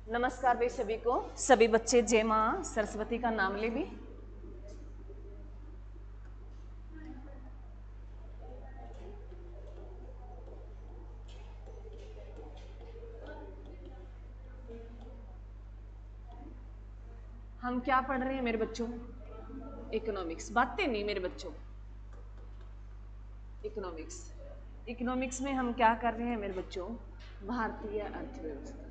नमस्कार भाई सभी को। सभी बच्चे जय माँ सरस्वती का नाम ले भी। हम क्या पढ़ रहे हैं मेरे बच्चों? इकोनॉमिक्स। बातें नहीं मेरे बच्चों, इकोनॉमिक्स। इकोनॉमिक्स में हम क्या कर रहे हैं मेरे बच्चों? भारतीय अर्थव्यवस्था।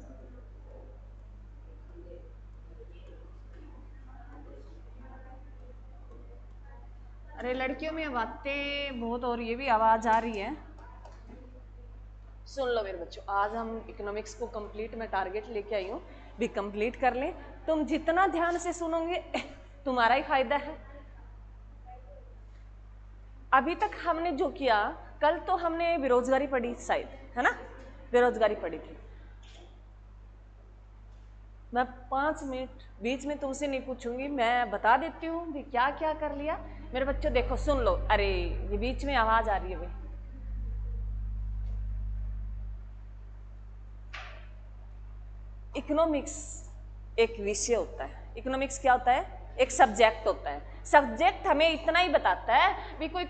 अरे लड़कियों में बातें बहुत और ये भी आवाज आ रही है। सुन लो मेरे बच्चों, आज हम इकोनॉमिक्स को कंप्लीट में टारगेट लेके आई हूँ, भी कंप्लीट कर लें। तुम जितना ध्यान से सुनोगे तुम्हारा ही फायदा है। अभी तक हमने जो किया, कल तो हमने बेरोजगारी पढ़ी शायद, है ना? बेरोजगारी पढ़ी थी। मैं 5 मिनट बीच में तुमसे नहीं पूछूंगी, मैं बता देती हूँ कि क्या क्या कर लिया। मेरे बच्चों देखो सुन लो। अरे ये बीच में आवाज आ रही है भाई। इकोनॉमिक्स एक विषय होता है। इकोनॉमिक्स क्या होता है? एक सब्जेक्ट होता है। सब्जेक्ट हमें इतना ही बताता है भी कोई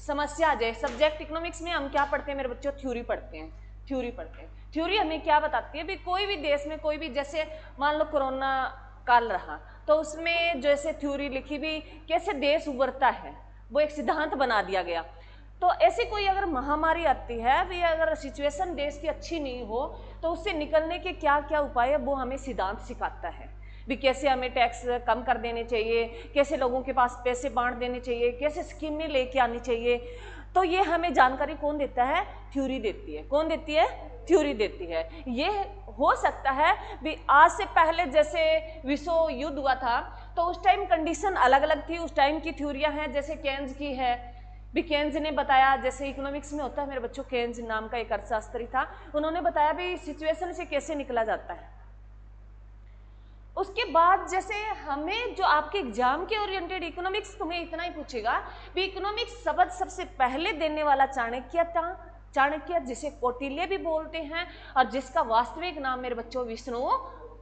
समस्या आ जाए। सब्जेक्ट इकोनॉमिक्स में हम क्या पढ़ते हैं मेरे बच्चों? थ्योरी पढ़ते हैं। थ्योरी पढ़ते हैं। थ्योरी हमें क्या बताती है भी कोई भी देश में कोई भी, जैसे मान लो कोरोना काल रहा तो उसमें जैसे थ्योरी लिखी भी कैसे देश उभरता है, वो एक सिद्धांत बना दिया गया। तो ऐसी कोई अगर महामारी आती है भी, अगर सिचुएशन देश की अच्छी नहीं हो तो उससे निकलने के क्या क्या उपाय है वो हमें सिद्धांत सिखाता है भी। कैसे हमें टैक्स कम कर देने चाहिए, कैसे लोगों के पास पैसे बांट देने चाहिए, कैसे स्कीमें लेके आनी चाहिए। तो ये हमें जानकारी कौन देता है? थ्योरी देती है। कौन देती है? थ्योरी देती है। ये हो सकता है भी आज से पहले जैसे विश्व युद्ध हुआ था तो उस टाइम कंडीशन अलग अलग थी। उस टाइम की थ्योरियां हैं, जैसे केन्स की है भी। केन्स ने बताया, जैसे इकोनॉमिक्स में होता है मेरे बच्चों, केन्स नाम का एक अर्थशास्त्री था, उन्होंने बताया भी सिचुएशन से कैसे निकला जाता है। उसके बाद जैसे हमें जो आपके एग्जाम के ओरिएंटेड इकोनॉमिक्स तुम्हें इतना ही पूछेगा भी इकोनॉमिक्स शब्द सबसे पहले देने वाला चाणक्य था। चाणक्य जिसे कौटिल्य भी बोलते हैं और जिसका वास्तविक नाम मेरे बच्चों विष्णु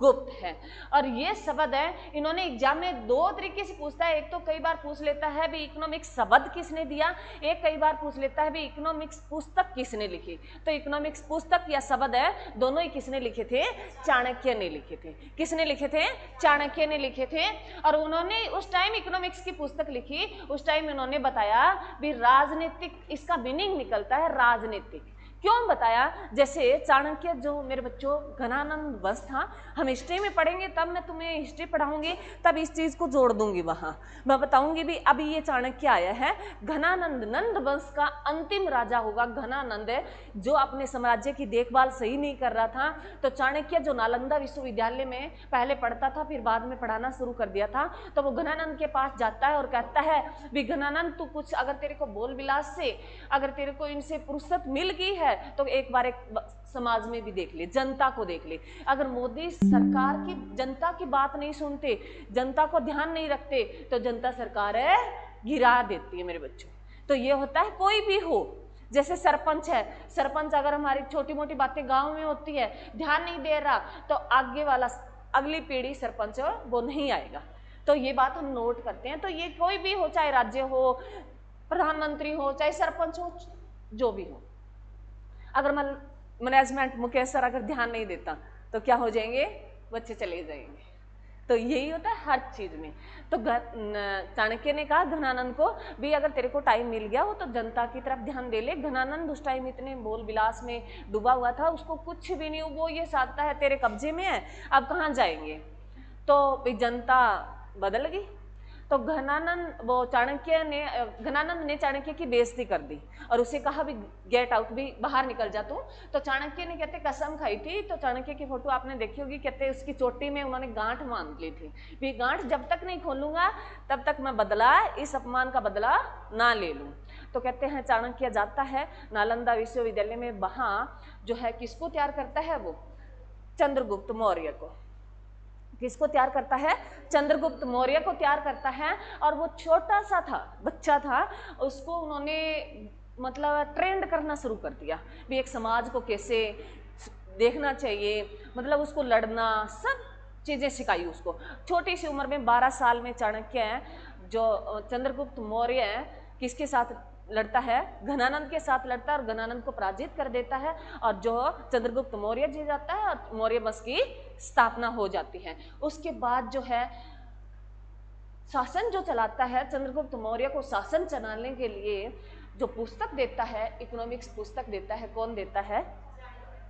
गुप्त है। और ये शब्द है, इन्होंने एग्जाम में 2 तरीके से पूछता है। एक तो कई बार पूछ लेता है भी इकोनॉमिक्स शब्द किसने दिया, एक कई बार पूछ लेता है भी इकोनॉमिक्स पुस्तक किसने लिखी। तो इकोनॉमिक्स पुस्तक या शब्द है, दोनों ही किसने लिखे थे? चाणक्य ने लिखे थे। किसने लिखे थे? चाणक्य ने लिखे थे। और उन्होंने उस टाइम इकोनॉमिक्स की पुस्तक लिखी, उस टाइम उन्होंने बताया भी राजनीतिक, इसका मीनिंग निकलता है राजनीतिक। क्यों बताया? जैसे चाणक्य जो मेरे बच्चों घनानंद वंश था, हम हिस्ट्री में पढ़ेंगे तब मैं तुम्हें हिस्ट्री पढ़ाऊंगी, तब इस चीज को जोड़ दूंगी। वहां मैं बताऊंगी भी अभी ये चाणक्य आया है, घनानंद नंद वंश का अंतिम राजा होगा घनानंद, जो अपने साम्राज्य की देखभाल सही नहीं कर रहा था। तो चाणक्य जो नालंदा विश्वविद्यालय में पहले पढ़ता था, फिर बाद में पढ़ाना शुरू कर दिया था, तो वो घनानंद के पास जाता है और कहता है भी घनानंद तू कुछ अगर तेरे को बोल विलास से, अगर तेरे को इनसे फुर्सत मिल गई है तो एक बार एक समाज में भी देख ले, जनता को देख ले। अगर मोदी सरकार की जनता की बात नहीं सुनते, जनता को ध्यान नहीं रखते, तो जनता सरकार है गिरा देती है मेरे बच्चों। तो ये होता है कोई भी हो, जैसे सरपंच है, सरपंच अगर हमारी छोटी मोटी बातें गांव में होती है, ध्यान नहीं दे रहा, तो आगे वाला अगली पीढ़ी सरपंच वो नहीं आएगा। तो ये बात हम नोट करते हैं। तो ये कोई भी हो, चाहे राज्य हो, प्रधानमंत्री हो, चाहे सरपंच हो, जो भी हो, अगर मैनेजमेंट मुकेश सर अगर ध्यान नहीं देता तो क्या हो जाएंगे? बच्चे चले जाएंगे। तो यही होता है हर चीज में। तो चाणक्य ने कहा धनानंद को भी अगर तेरे को टाइम मिल गया हो तो जनता की तरफ ध्यान दे ले। धनानंद उस टाइम इतने बोल विलास में डूबा हुआ था, उसको कुछ भी नहीं, वो ये साधता है तेरे कब्जे में है, अब कहाँ जाएंगे। तो भाई जनता बदल गई। तो घनानंद ने चाणक्य की बेइज्जती कर दी और उसे कहा भी गेट आउट, भी बाहर निकल जा तू। तो चाणक्य ने कहते कसम खाई थी। तो चाणक्य की फोटो आपने देखी होगी, कहते उसकी चोटी में उन्होंने गांठ बांध ली थी, भी गांठ जब तक नहीं खोलूंगा तब तक मैं बदला, इस अपमान का बदला ना ले लूं। तो कहते हैं चाणक्य जाता है नालंदा विश्वविद्यालय में, वहां जो है किसको तैयार करता है? वो चंद्रगुप्त मौर्य को। किसको तैयार करता है? चंद्रगुप्त मौर्य को तैयार करता है। और वो छोटा सा था, बच्चा था, उसको उन्होंने मतलब ट्रेंड करना शुरू कर दिया भी एक समाज को कैसे देखना चाहिए, मतलब उसको लड़ना, सब चीजें सिखाई उसको। छोटी सी उम्र में 12 साल में चाणक्य है जो चंद्रगुप्त मौर्य है, किसके साथ लड़ता है? घनानंद के साथ लड़ता है और घनानंद को पराजित कर देता है, और जो चंद्रगुप्त मौर्य जीत जाता है और मौर्य वंश की स्थापना हो जाती है। उसके बाद जो है शासन जो चलाता है, चंद्रगुप्त मौर्य को शासन चलाने के लिए जो पुस्तक देता है, इकोनॉमिक्स पुस्तक देता है, कौन देता है?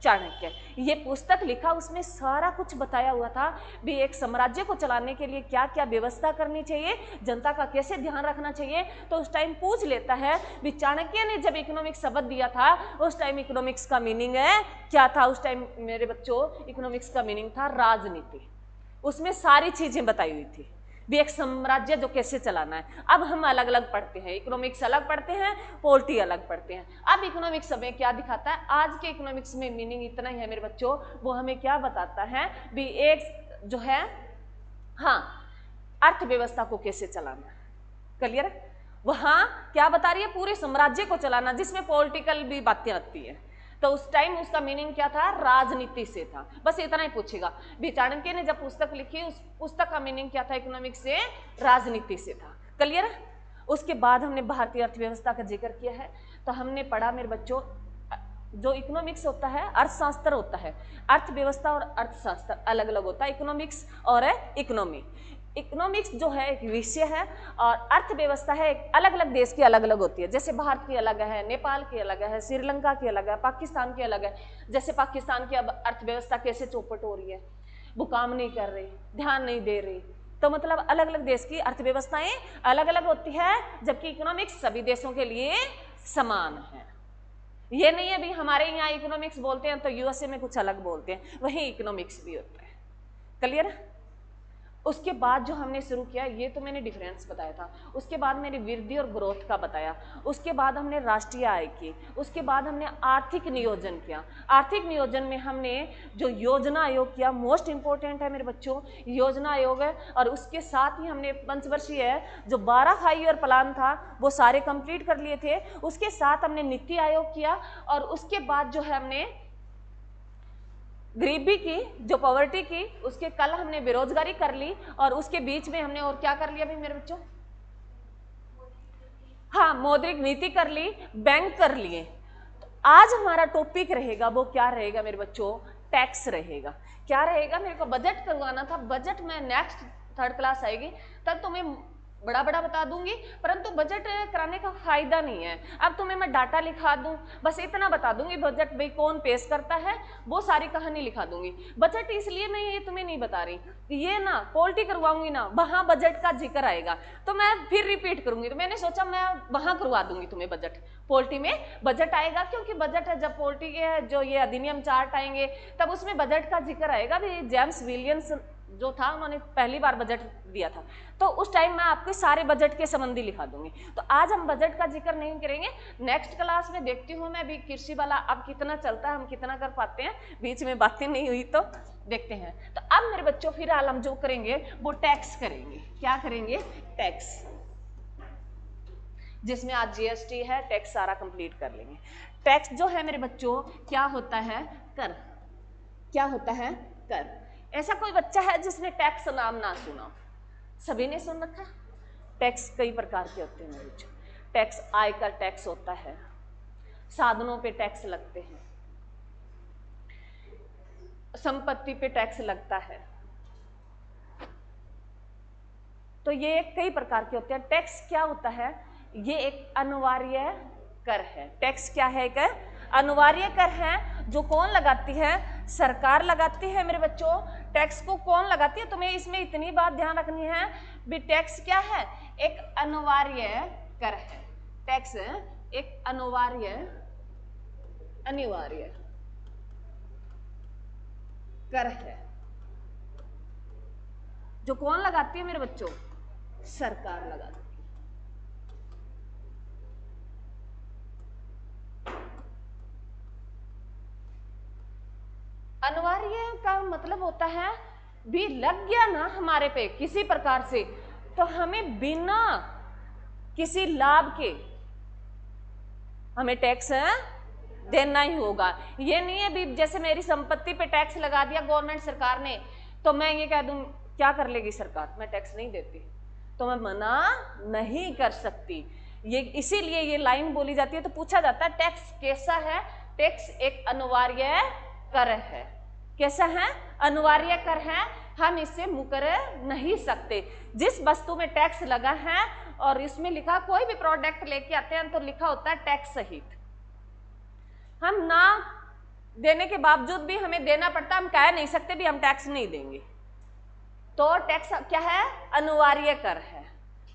चाणक्य। ये पुस्तक लिखा, उसमें सारा कुछ बताया हुआ था भी एक साम्राज्य को चलाने के लिए क्या क्या व्यवस्था करनी चाहिए, जनता का कैसे ध्यान रखना चाहिए। तो उस टाइम पूछ लेता है भी चाणक्य ने जब इकोनॉमिक्स शब्द दिया था, उस टाइम इकोनॉमिक्स का मीनिंग है क्या था? उस टाइम मेरे बच्चों इकोनॉमिक्स का मीनिंग था राजनीति। उसमें सारी चीजें बताई हुई थी भी एक साम्राज्य जो कैसे चलाना है। अब हम अलग अलग पढ़ते हैं, इकोनॉमिक्स अलग पढ़ते हैं, पॉलिटी अलग पढ़ते हैं। अब इकोनॉमिक्स हमें क्या दिखाता है? आज के इकोनॉमिक्स में मीनिंग इतना ही है मेरे बच्चों, वो हमें क्या बताता है भी एक जो है, हाँ, अर्थव्यवस्था को कैसे चलाना है। क्लियर है? वहां क्या बता रही है? पूरे साम्राज्य को चलाना, जिसमें पॉलिटिकल भी बातें आती है। तो उस टाइम उसका मीनिंग क्या था? राजनीति से था। बस इतना ही पूछेगा भी चाणक्य ने जब पुस्तक लिखी, उस पुस्तक का मीनिंग क्या था? इकोनॉमिक्स से राजनीति से था। क्लियर है? उसके बाद हमने भारतीय अर्थव्यवस्था का जिक्र किया है। तो हमने पढ़ा मेरे बच्चों, जो इकोनॉमिक्स होता है अर्थशास्त्र होता है, अर्थव्यवस्था और अर्थशास्त्र अलग अलग होता है, इकोनॉमिक्स और इकोनॉमी। इकोनॉमिक्स जो है एक विषय है और अर्थव्यवस्था है एक अलग अलग देश की अलग अलग होती है। जैसे भारत की अलग है, नेपाल की अलग है, श्रीलंका की अलग है, पाकिस्तान की अलग है। जैसे पाकिस्तान की अब अर्थव्यवस्था कैसे चौपट हो रही है, वो काम नहीं कर रही, ध्यान नहीं दे रही। तो मतलब अलग अलग देश की अर्थव्यवस्थाएं अलग अलग होती है, जबकि इकोनॉमिक्स सभी देशों के लिए समान है। ये नहीं है भी हमारे यहाँ इकोनॉमिक्स बोलते हैं तो यूएसए में कुछ अलग बोलते हैं, वही इकोनॉमिक्स भी होता है। क्लियर है? उसके बाद जो हमने शुरू किया, ये तो मैंने डिफरेंस बताया था। उसके बाद मैंने वृद्धि और ग्रोथ का बताया। उसके बाद हमने राष्ट्रीय आय की। उसके बाद हमने आर्थिक नियोजन किया। आर्थिक नियोजन में हमने जो योजना आयोग किया, मोस्ट इंपॉर्टेंट है मेरे बच्चों योजना आयोग है। और उसके साथ ही हमने पंचवर्षीय जो 12 5 ईयर प्लान था वो सारे कंप्लीट कर लिए थे। उसके साथ हमने नीति आयोग किया और उसके बाद जो है हमने गरीबी की, जो पॉवर्टी की, उसके कल हमने बेरोजगारी कर ली और उसके बीच में हमने और क्या कर लिया भाई मेरे बच्चों? हाँ, मौद्रिक नीति कर ली, बैंक कर लिए। तो आज हमारा टॉपिक रहेगा वो क्या रहेगा मेरे बच्चों? टैक्स रहेगा। क्या रहेगा? मेरे को बजट करवाना था, बजट में नेक्स्ट 3rd क्लास आएगी तब तुम्हें बड़ा बड़ा बता दूंगी, परंतु बजट कराने का फायदा नहीं है। अब तुम्हें मैं डाटा लिखा दूं, बस इतना बता दूंगी बजट भाई कौन पेश करता है, वो सारी कहानी लिखा दूंगी। बजट इसलिए मैं ये तुम्हें नहीं बता रही, ये ना पॉलिटी करवाऊंगी ना, वहां बजट का जिक्र आएगा तो मैं फिर रिपीट करूंगी। तो मैंने सोचा मैं वहां करवा दूंगी तुम्हें बजट, पॉलिटी में बजट आएगा, क्योंकि बजट है जब पॉलिटी के जो ये अधिनियम चार्ट आएंगे तब उसमें बजट का जिक्र आएगा। भी जेम्स विलियम्स जो था उन्होंने पहली बार बजट दिया था, तो उस टाइम मैं आपके सारे बजट के संबंधी लिखा दूंगी। तो आज हम बजट का जिक्र नहीं करेंगे, नेक्स्ट क्लास में देखती हूँ मैं भी कृषि वाला अब कितना चलता है, हम कितना कर पाते हैं, बीच में बातें नहीं हुई तो देखते हैं। तो अब मेरे बच्चों फिलहाल हम जो करेंगे वो टैक्स करेंगे। क्या करेंगे? टैक्स, जिसमें आज जीएसटी है, टैक्स सारा कंप्लीट कर लेंगे। टैक्स जो है मेरे बच्चों क्या होता है? कर। क्या होता है? कर। ऐसा कोई बच्चा है जिसने टैक्स नाम ना सुना? सभी ने सुन रखा। टैक्स कई प्रकार के होते हैं बच्चों। टैक्स, आयकर टैक्स होता है, साधनों पे टैक्स लगते हैं, संपत्ति पे टैक्स लगता है। तो ये कई प्रकार के होते हैं। टैक्स क्या होता है? ये एक अनिवार्य कर है। टैक्स क्या है? एक अनिवार्य कर है जो कौन लगाती है? सरकार लगाती है मेरे बच्चों। टैक्स को कौन लगाती है? तुम्हें इसमें इतनी बात ध्यान रखनी है भी टैक्स क्या है? एक अनिवार्य कर है। टैक्स एक अनिवार्य कर है जो कौन लगाती है मेरे बच्चों? सरकार लगाती है। अनिवार्य का मतलब होता है भी लग गया ना हमारे पे किसी प्रकार से, तो हमें बिना किसी लाभ के हमें टैक्स देना ही होगा। ये नहीं है भी जैसे मेरी संपत्ति पे टैक्स लगा दिया गवर्नमेंट सरकार ने, तो मैं ये कह दूं क्या कर लेगी सरकार, मैं टैक्स नहीं देती, तो मैं मना नहीं कर सकती। ये इसीलिए ये लाइन बोली जाती है। तो पूछा जाता है टैक्स कैसा है? टैक्स एक अनिवार्य कर है। कैसा है? अनिवार्य कर है, हम इससे मुकर नहीं सकते। जिस वस्तु में टैक्स लगा है और इसमें लिखा, कोई भी प्रोडक्ट लेके आते हैं तो लिखा होता है टैक्स सहित, हम ना देने के बावजूद भी हमें देना पड़ता, हम कह नहीं सकते भी हम टैक्स नहीं देंगे। तो टैक्स क्या है? अनिवार्य कर है,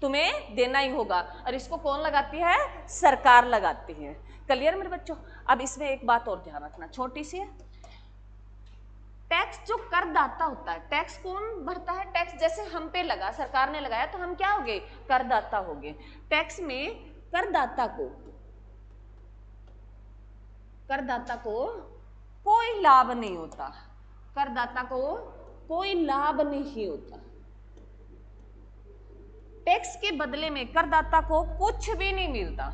तुम्हें देना ही होगा। और इसको कौन लगाती है? सरकार लगाती है। क्लियर मेरे बच्चों? अब इसमें एक बात और ध्यान रखना, छोटी सी है। टैक्स जो करदाता होता है, टैक्स कौन भरता है? टैक्स जैसे हम पे लगा, सरकार ने लगाया, तो हम क्या हो गए? करदाता हो गए। टैक्स में करदाता को कोई लाभ नहीं होता, करदाता को कोई लाभ नहीं होता। टैक्स के बदले में करदाता को कुछ भी नहीं मिलता,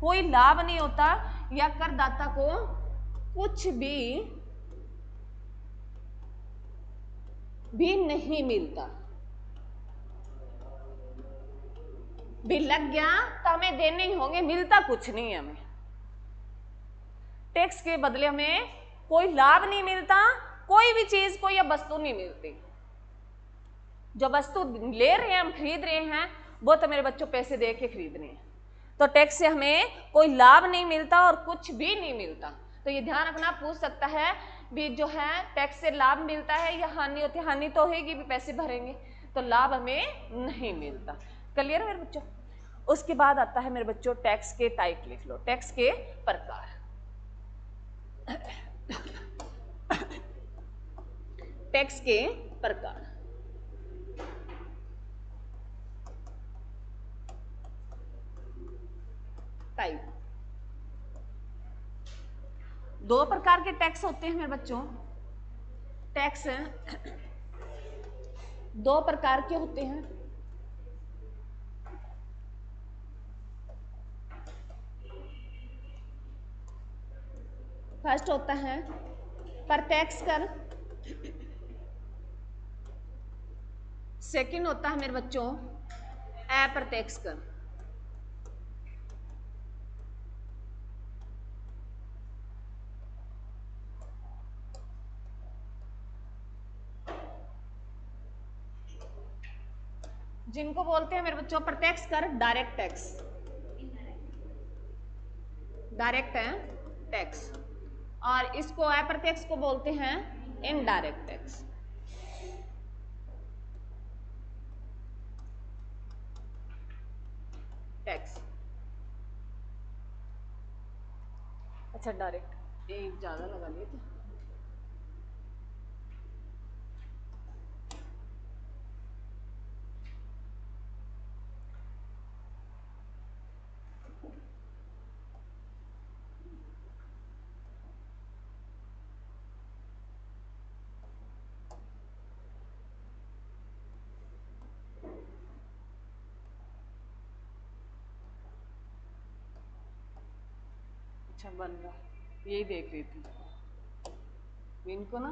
कोई लाभ नहीं होता, या करदाता को कुछ भी नहीं मिलता। भी लग गया तो हमें देने ही होंगे, मिलता कुछ नहीं है हमें। टैक्स के बदले हमें कोई लाभ नहीं मिलता, कोई भी चीज, कोई या वस्तु नहीं मिलती। जो वस्तु ले रहे हैं, हम खरीद रहे हैं, वो तो मेरे बच्चों पैसे दे के खरीद रहे हैं। तो टैक्स से हमें कोई लाभ नहीं मिलता और कुछ भी नहीं मिलता। तो ये ध्यान रखना, पूछ सकता है भी जो है टैक्स से लाभ मिलता है या हानि होती है? हानि तो होगी, भी पैसे भरेंगे, तो लाभ हमें नहीं मिलता। क्लियर मेरे बच्चों? उसके बाद आता है मेरे बच्चों टैक्स के टाइप, लिख लो, टैक्स के प्रकार। टैक्स के प्रकार, टाइप। दो प्रकार के टैक्स होते हैं मेरे बच्चों। टैक्स दो प्रकार के होते हैं। फर्स्ट होता है प्रत्यक्ष कर, सेकंड होता है मेरे बच्चों अप्रत्यक्ष कर। जिनको बोलते हैं मेरे बच्चों प्रत्यक्ष कर, डायरेक्ट टैक्स, डायरेक्ट है टैक्स, और इसको अप्रत्यक्ष को बोलते हैं इनडायरेक्ट टैक्स। टैक्स अच्छा, डायरेक्ट एक ज्यादा लगा लिए थे। अच्छा बन रहा, यही देख रही थी इनको ना,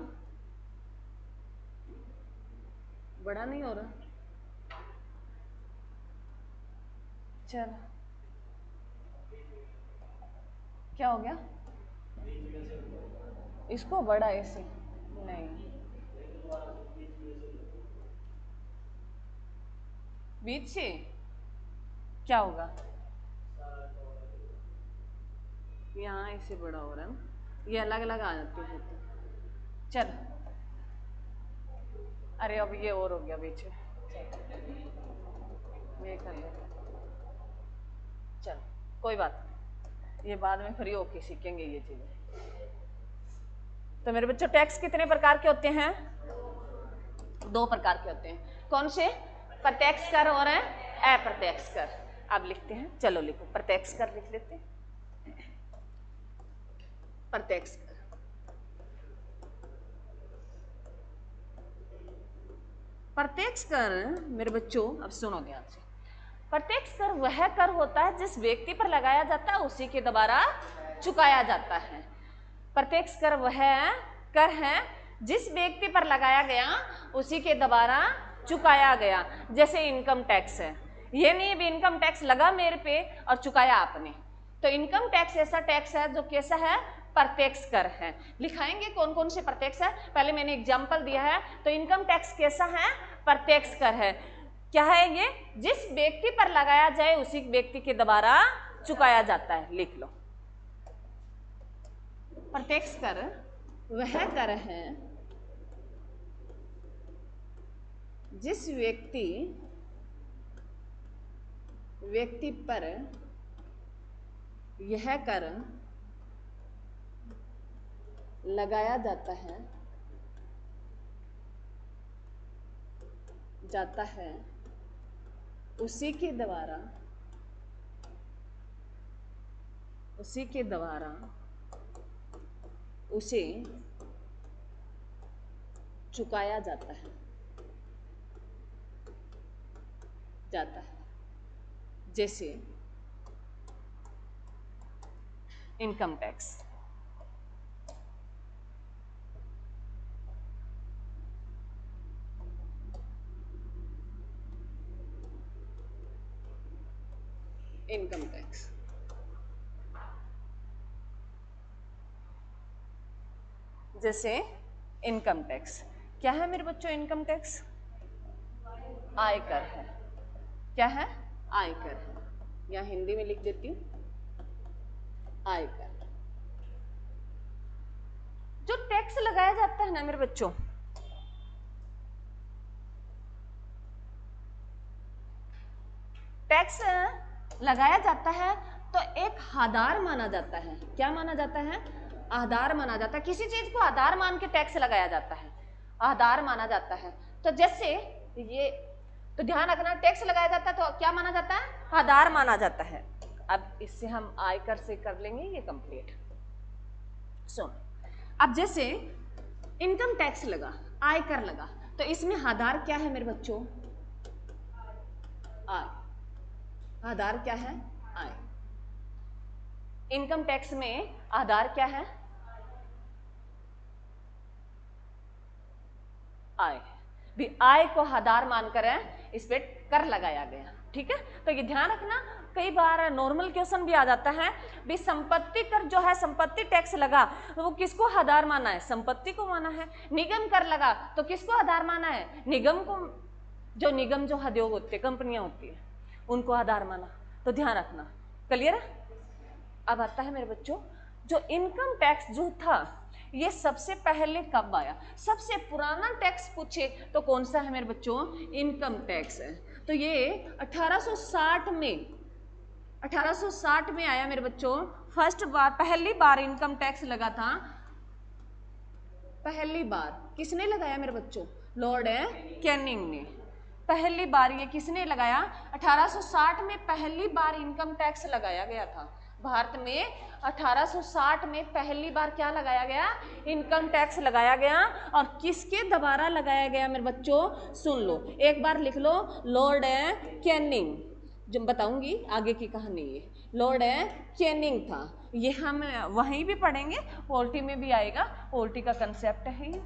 बड़ा नहीं हो रहा। चल क्या हो गया? इसको बड़ा ऐसे नहीं, बीच से क्या होगा? यहाँ ऐसे बड़ा हो रहा है ना, ये अलग अलग आ जाते हैं। चल, अरे अब ये और हो गया बीच में, ये कर ले। चल कोई बात नहीं, ये बाद में फ्री होके सीखेंगे ये चीजें। तो मेरे बच्चों टैक्स कितने प्रकार के होते हैं? दो प्रकार के होते हैं। कौन से? प्रत्यक्ष कर और अप्रत्यक्ष कर। अब लिखते हैं, चलो लिखो, प्रत्यक्ष कर लिख लेते हैं। प्रत्यक्ष कर, प्रत्यक्ष कर मेरे बच्चों अब सुनो ध्यान से। प्रत्यक्ष कर वह कर होता है जिस व्यक्ति पर लगाया जाता है उसी के द्वारा चुकाया जाता है। प्रत्यक्ष कर वह कर है जिस व्यक्ति पर लगाया गया उसी के द्वारा चुकाया गया। जैसे इनकम टैक्स है, ये नहीं भी इनकम टैक्स लगा मेरे पे और चुकाया आपने, तो इनकम टैक्स ऐसा टैक्स है जो कैसा है, प्रत्यक्ष कर है। लिखाएंगे कौन कौन से प्रत्यक्ष है, पहले मैंने एग्जांपल दिया है। तो इनकम टैक्स कैसा है, प्रत्यक्ष कर है। क्या है ये, जिस व्यक्ति पर लगाया जाए उसी व्यक्ति के द्वारा चुकाया जाता है। लिख लो, प्रत्यक्ष कर वह कर है जिस व्यक्ति पर यह कर लगाया जाता है उसी के द्वारा उसे चुकाया जाता है जैसे इनकम टैक्स। इनकम टैक्स जैसे इनकम टैक्स क्या है मेरे बच्चों, इनकम टैक्स आयकर है। क्या है, आयकर है। या हिंदी में लिख देती हूँ, आयकर। जो टैक्स लगाया जाता है ना मेरे बच्चों, टैक्स लगाया जाता है तो एक आधार माना जाता है। क्या माना जाता है, आधार माना जाता है। किसी चीज को आधार मान के टैक्स लगाया जाता है, आधार माना जाता है। तो जैसे ये, तो ध्यान रखना, टैक्स लगाया जाता है तो क्या माना जाता है, आधार माना जाता है। अब इससे हम आयकर से कर लेंगे ये कंप्लीट। सुन, अब जैसे इनकम टैक्स लगा, आयकर लगा, तो इसमें आधार क्या है मेरे बच्चों, आय। आधार क्या है, आय। इनकम टैक्स में आधार क्या है, आय। भी आय को आधार मानकर इस पे कर लगाया गया। ठीक है, तो ये ध्यान रखना, कई बार नॉर्मल क्वेश्चन भी आ जाता है भी संपत्ति कर जो है, संपत्ति टैक्स लगा तो वो किसको आधार माना है, संपत्ति को माना है। निगम कर लगा तो किसको आधार माना है, निगम को। जो निगम जो उद्योग होते हैं, कंपनियां होती है, उनको आधार माना। तो ध्यान रखना, क्लियर है। अब आता है मेरे बच्चों, जो इनकम टैक्स जो था ये सबसे पहले कब आया, सबसे पुराना टैक्स पूछे तो कौन सा है मेरे बच्चों, इनकम टैक्स है। तो ये 1860 में आया मेरे बच्चों, फर्स्ट बार, पहली बार इनकम टैक्स लगा था। पहली बार किसने लगाया मेरे बच्चों, लॉर्ड कैनिंग ने। पहली बार ये किसने लगाया, 1860 में पहली बार इनकम टैक्स लगाया गया था भारत में। 1860 में पहली बार क्या लगाया गया, इनकम टैक्स लगाया गया। और किसके द्वारा लगाया गया मेरे बच्चों, सुन लो, एक बार लिख लो, लॉर्ड कैनिंग। जब बताऊंगी आगे की कहानी, ये लॉर्ड कैनिंग था। ये हम वहीं भी पढ़ेंगे, पॉलिटी में भी आएगा, पॉलिटी का कंसेप्ट है ये।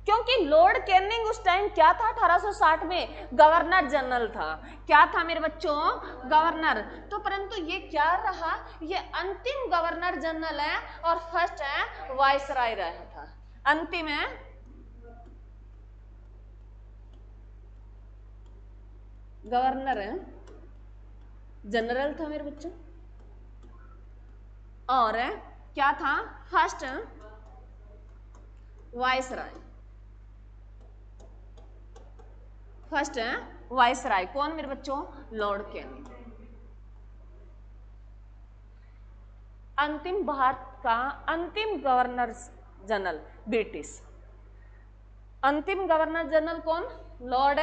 क्योंकि लॉर्ड कैनिंग उस टाइम क्या था, 1860 में गवर्नर जनरल था। क्या था मेरे बच्चों, गवर्नर। तो परंतु ये क्या रहा, ये अंतिम गवर्नर जनरल है और फर्स्ट है वाइसराय रहा था। अंतिम है गवर्नर है, जनरल था मेरे बच्चों, और क्या था, फर्स्ट वाइसराय। फर्स्ट है वाइसराय, कौन मेरे बच्चों, लॉर्ड कैनिंग। अंतिम भारत का अंतिम गवर्नर जनरल ब्रिटिश। अंतिम गवर्नर जनरल कौन, लॉर्ड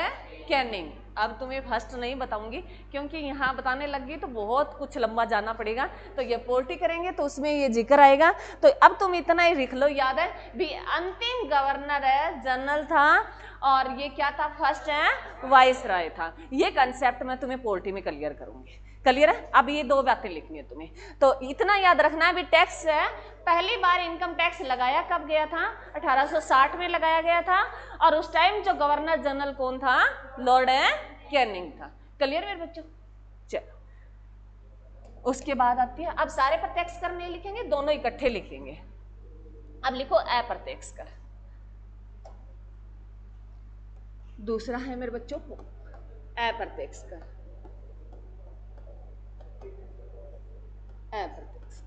कैनिंग। अब तुम्हें फर्स्ट नहीं बताऊंगी क्योंकि यहाँ बताने लगी तो बहुत कुछ लंबा जाना पड़ेगा। तो ये पॉलिटी करेंगे तो उसमें ये जिक्र आएगा। तो अब तुम इतना ही लिख लो, याद है भी अंतिम गवर्नर जनरल था और ये क्या था, फर्स्ट है वाइसराय था। ये कंसेप्ट मैं तुम्हें पॉलिटी में क्लियर करूंगी। क्लियर है? अब ये दो बातें लिखनी है तुम्हें, तो इतना याद रखना है भी टैक्स है, पहली बार इनकम टैक्स लगाया कब गया था? 1860 में लगाया गया था, और उस टाइम जो गवर्नर जनरल कौन था? लॉर्ड कैनिंग था। क्लियर मेरे बच्चों? चलो उसके बाद आती है, अब सारे प्रत्यक्ष कर नहीं लिखेंगे, दोनों इकट्ठे लिखेंगे। अब लिखो अप्रत्यक्ष कर। दूसरा है मेरे बच्चों अप्रत्यक्ष कर। अप्रत्यक्ष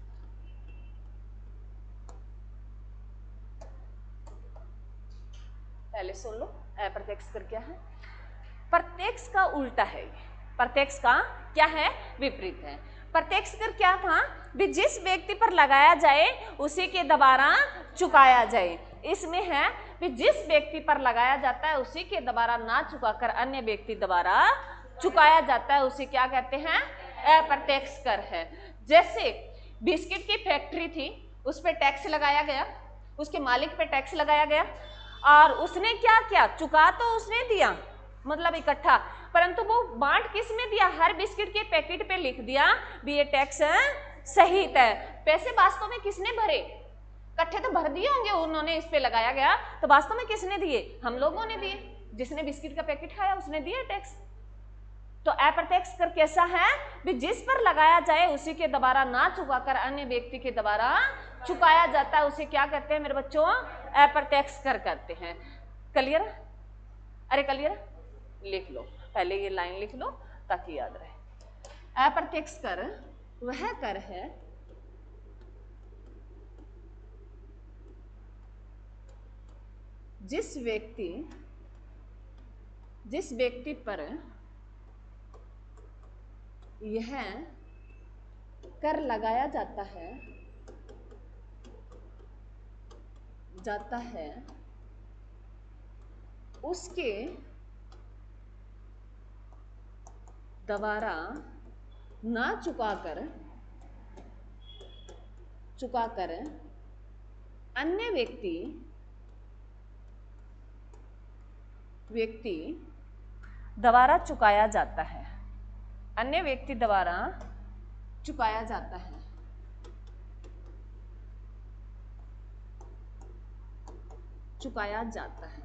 पहले सुन लो, अप्रत्यक्ष कर क्या है? प्रत्यक्ष का उल्टा है ये। प्रत्यक्ष का क्या है? विपरीत है। प्रत्यक्ष कर क्या था? भी जिस व्यक्ति पर लगाया जाए उसी के दोबारा चुकाया जाए। इसमें है भी जिस व्यक्ति पर लगाया जाता है उसी के दोबारा ना चुकाकर अन्य व्यक्ति दोबारा चुकाया जाता है, उसे क्या कहते हैं? अप्रत्यक्ष कर है। जैसे बिस्किट की फैक्ट्री थी, उस पर टैक्स लगाया गया, उसके मालिक पे टैक्स लगाया गया, और उसने क्या किया? चुका तो उसने दिया, मतलब इकट्ठा, परंतु वो बांट किस में दिया? हर बिस्किट के पैकेट पे लिख दिया भी ये टैक्स सहित है। पैसे वास्तव में किसने भरे? इकट्ठे तो भर दिए होंगे उन्होंने, इस पे लगाया गया, तो वास्तव में किसने दिए? हम लोगों ने दिए। जिसने बिस्किट का पैकेट खाया उसने दिया टैक्स। तो अप्रत्यक्ष कर कैसा है? भी जिस पर लगाया जाए उसी के दोबारा ना चुकाकर अन्य व्यक्ति के दोबारा चुकाया जाता है, उसे क्या कहते हैं मेरे बच्चों? अप्रत्यक्ष कर कहते हैं। क्लियर? अरे क्लियर? लिख लो, पहले ये लाइन लिख लो ताकि याद रहे। अप्रत्यक्ष कर वह कर है जिस व्यक्ति पर यह कर लगाया जाता है उसके दोबारा ना चुकाकर अन्य व्यक्ति दोबारा चुकाया जाता है। अन्य व्यक्ति द्वारा चुकाया जाता है। चुकाया जाता है।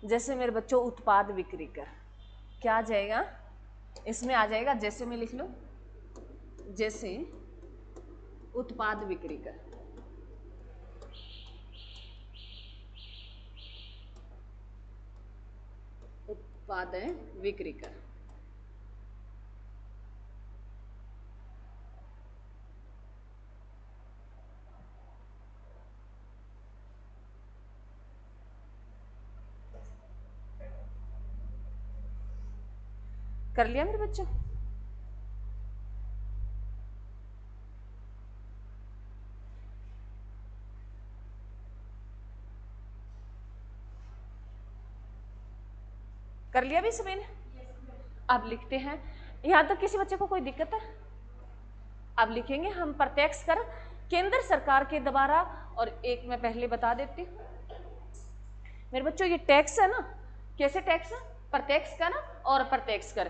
जैसे मेरे बच्चों उत्पाद बिक्री कर क्या आ जाएगा? इसमें आ जाएगा, जैसे में लिख लो, जैसे उत्पाद बिक्री कर। उत्पाद बिक्री कर। कर लिया मेरे बच्चों? कर लिया भी सभी ने? अब लिखते हैं। यहां तक किसी बच्चे को कोई दिक्कत है? अब लिखेंगे हम प्रत्यक्ष कर केंद्र सरकार के द्वारा, और एक मैं पहले बता देती हूँ मेरे बच्चों, ये टैक्स है ना, कैसे टैक्स है? प्रत्यक्ष कर और अप्रत्यक्ष कर।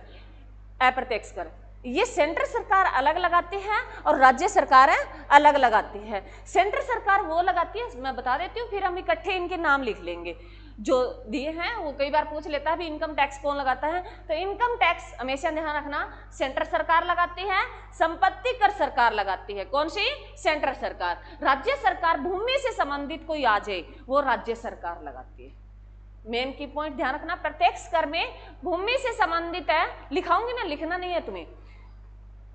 अप्रत्यक्ष कर ये सेंट्रल सरकार अलग लगाती है और राज्य सरकारें अलग लगाती है। सेंट्रल सरकार वो लगाती है, मैं बता देती हूँ, फिर हम इकट्ठे इनके नाम लिख लेंगे जो दिए हैं। वो कई बार पूछ लेता है भी इनकम टैक्स कौन लगाता है, तो इनकम टैक्स हमेशा ध्यान रखना सेंट्रल सरकार लगाती है। संपत्ति कर सरकार लगाती है। कौन सी? सेंट्रल सरकार। राज्य सरकार भूमि से संबंधित कोई आ जाए वो राज्य सरकार लगाती है। मेन की पॉइंट ध्यान रखना, प्रत्यक्ष कर में भूमि से संबंधित है, लिखाऊंगी ना, लिखना नहीं है तुम्हें।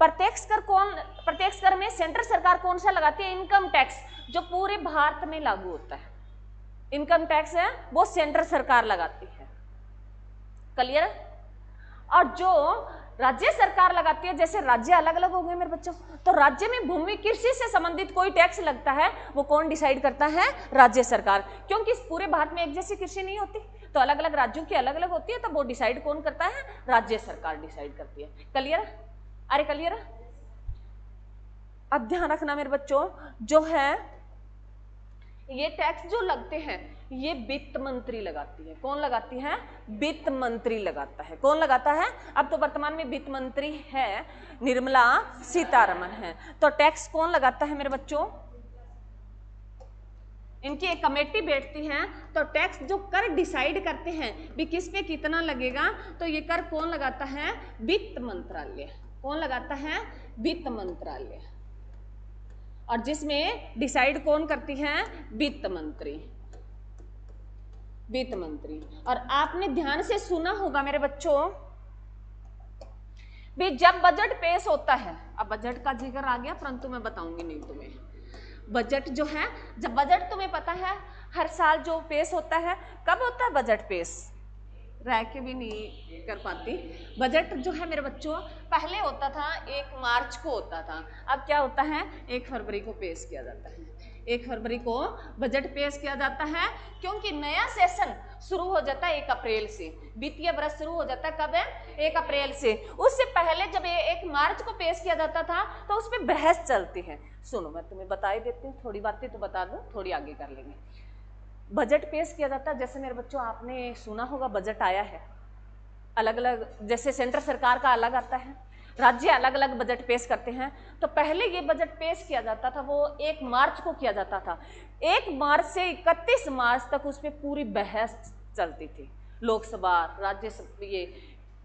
प्रत्यक्ष कर में सेंट्रल सरकार कौन सा लगाती है? इनकम टैक्स, जो पूरे भारत में लागू होता है। इनकम टैक्स है वो सेंट्रल सरकार लगाती है। क्लियर? और जो राज्य सरकार लगाती है, जैसे राज्य अलग अलग हो गए मेरे बच्चों, तो राज्य में भूमि कृषि से संबंधित कोई टैक्स लगता है वो कौन डिसाइड करता है? राज्य सरकार। क्योंकि इस पूरे भारत में एक जैसी कृषि नहीं होती, तो तो अलग अलग राज्यों की अलग अलग होती है, तो वो डिसाइड कौन करता है? राज्य सरकार डिसाइड करती है। क्लियर? अरे क्लियर? अब ध्यान रखना मेरे बच्चों, जो है ये टैक्स जो लगते हैं ये वित्त मंत्री लगाती है। कौन लगाती है? वित्त मंत्री लगाता है। कौन लगाता है? अब तो वर्तमान में वित्त मंत्री है निर्मला सीतारमण है। तो टैक्स कौन लगाता है मेरे बच्चों? इनकी एक कमेटी बैठती है, तो टैक्स जो कर डिसाइड करते हैं भी किस पे कितना लगेगा, तो ये कर कौन लगाता है? वित्त मंत्रालय। कौन लगाता है? वित्त मंत्रालय। और जिसमें डिसाइड कौन करती है? वित्त मंत्री। वित्त मंत्री। और आपने ध्यान से सुना होगा मेरे बच्चों भी जब बजट पेश होता है, अब बजट का जिक्र आ गया परंतु मैं बताऊंगी नहीं तुम्हें। बजट जो है, जब बजट तुम्हें पता है हर साल जो पेश होता है, कब होता है बजट पेश? रह के भी नहीं कर पाती। बजट जो है मेरे बच्चों पहले होता था 1 मार्च को होता था, अब क्या होता है 1 फरवरी को पेश किया जाता है। 1 फरवरी को बजट पेश किया जाता है, क्योंकि नया सेशन शुरू हो जाता है 1 अप्रैल से। वित्तीय वर्ष शुरू हो जाता है कब है? 1 अप्रैल से। उससे पहले जब 1 मार्च को पेश किया जाता था तो उस पर बहस चलती है। सुनो मैं तुम्हें बता ही देती हूँ, थोड़ी बातें तो बता दूं, थोड़ी आगे कर लेंगे। बजट पेश किया जाता है, जैसे मेरे बच्चों आपने सुना होगा बजट आया है अलग अलग, जैसे सेंट्रल सरकार का अलग आता है, राज्य अलग अलग बजट पेश करते हैं। तो पहले ये बजट पेश किया जाता था वो 1 मार्च को किया जाता था। 1 मार्च से 31 मार्च तक उस पर पूरी बहस चलती थी। लोकसभा, राज्यसभा, ये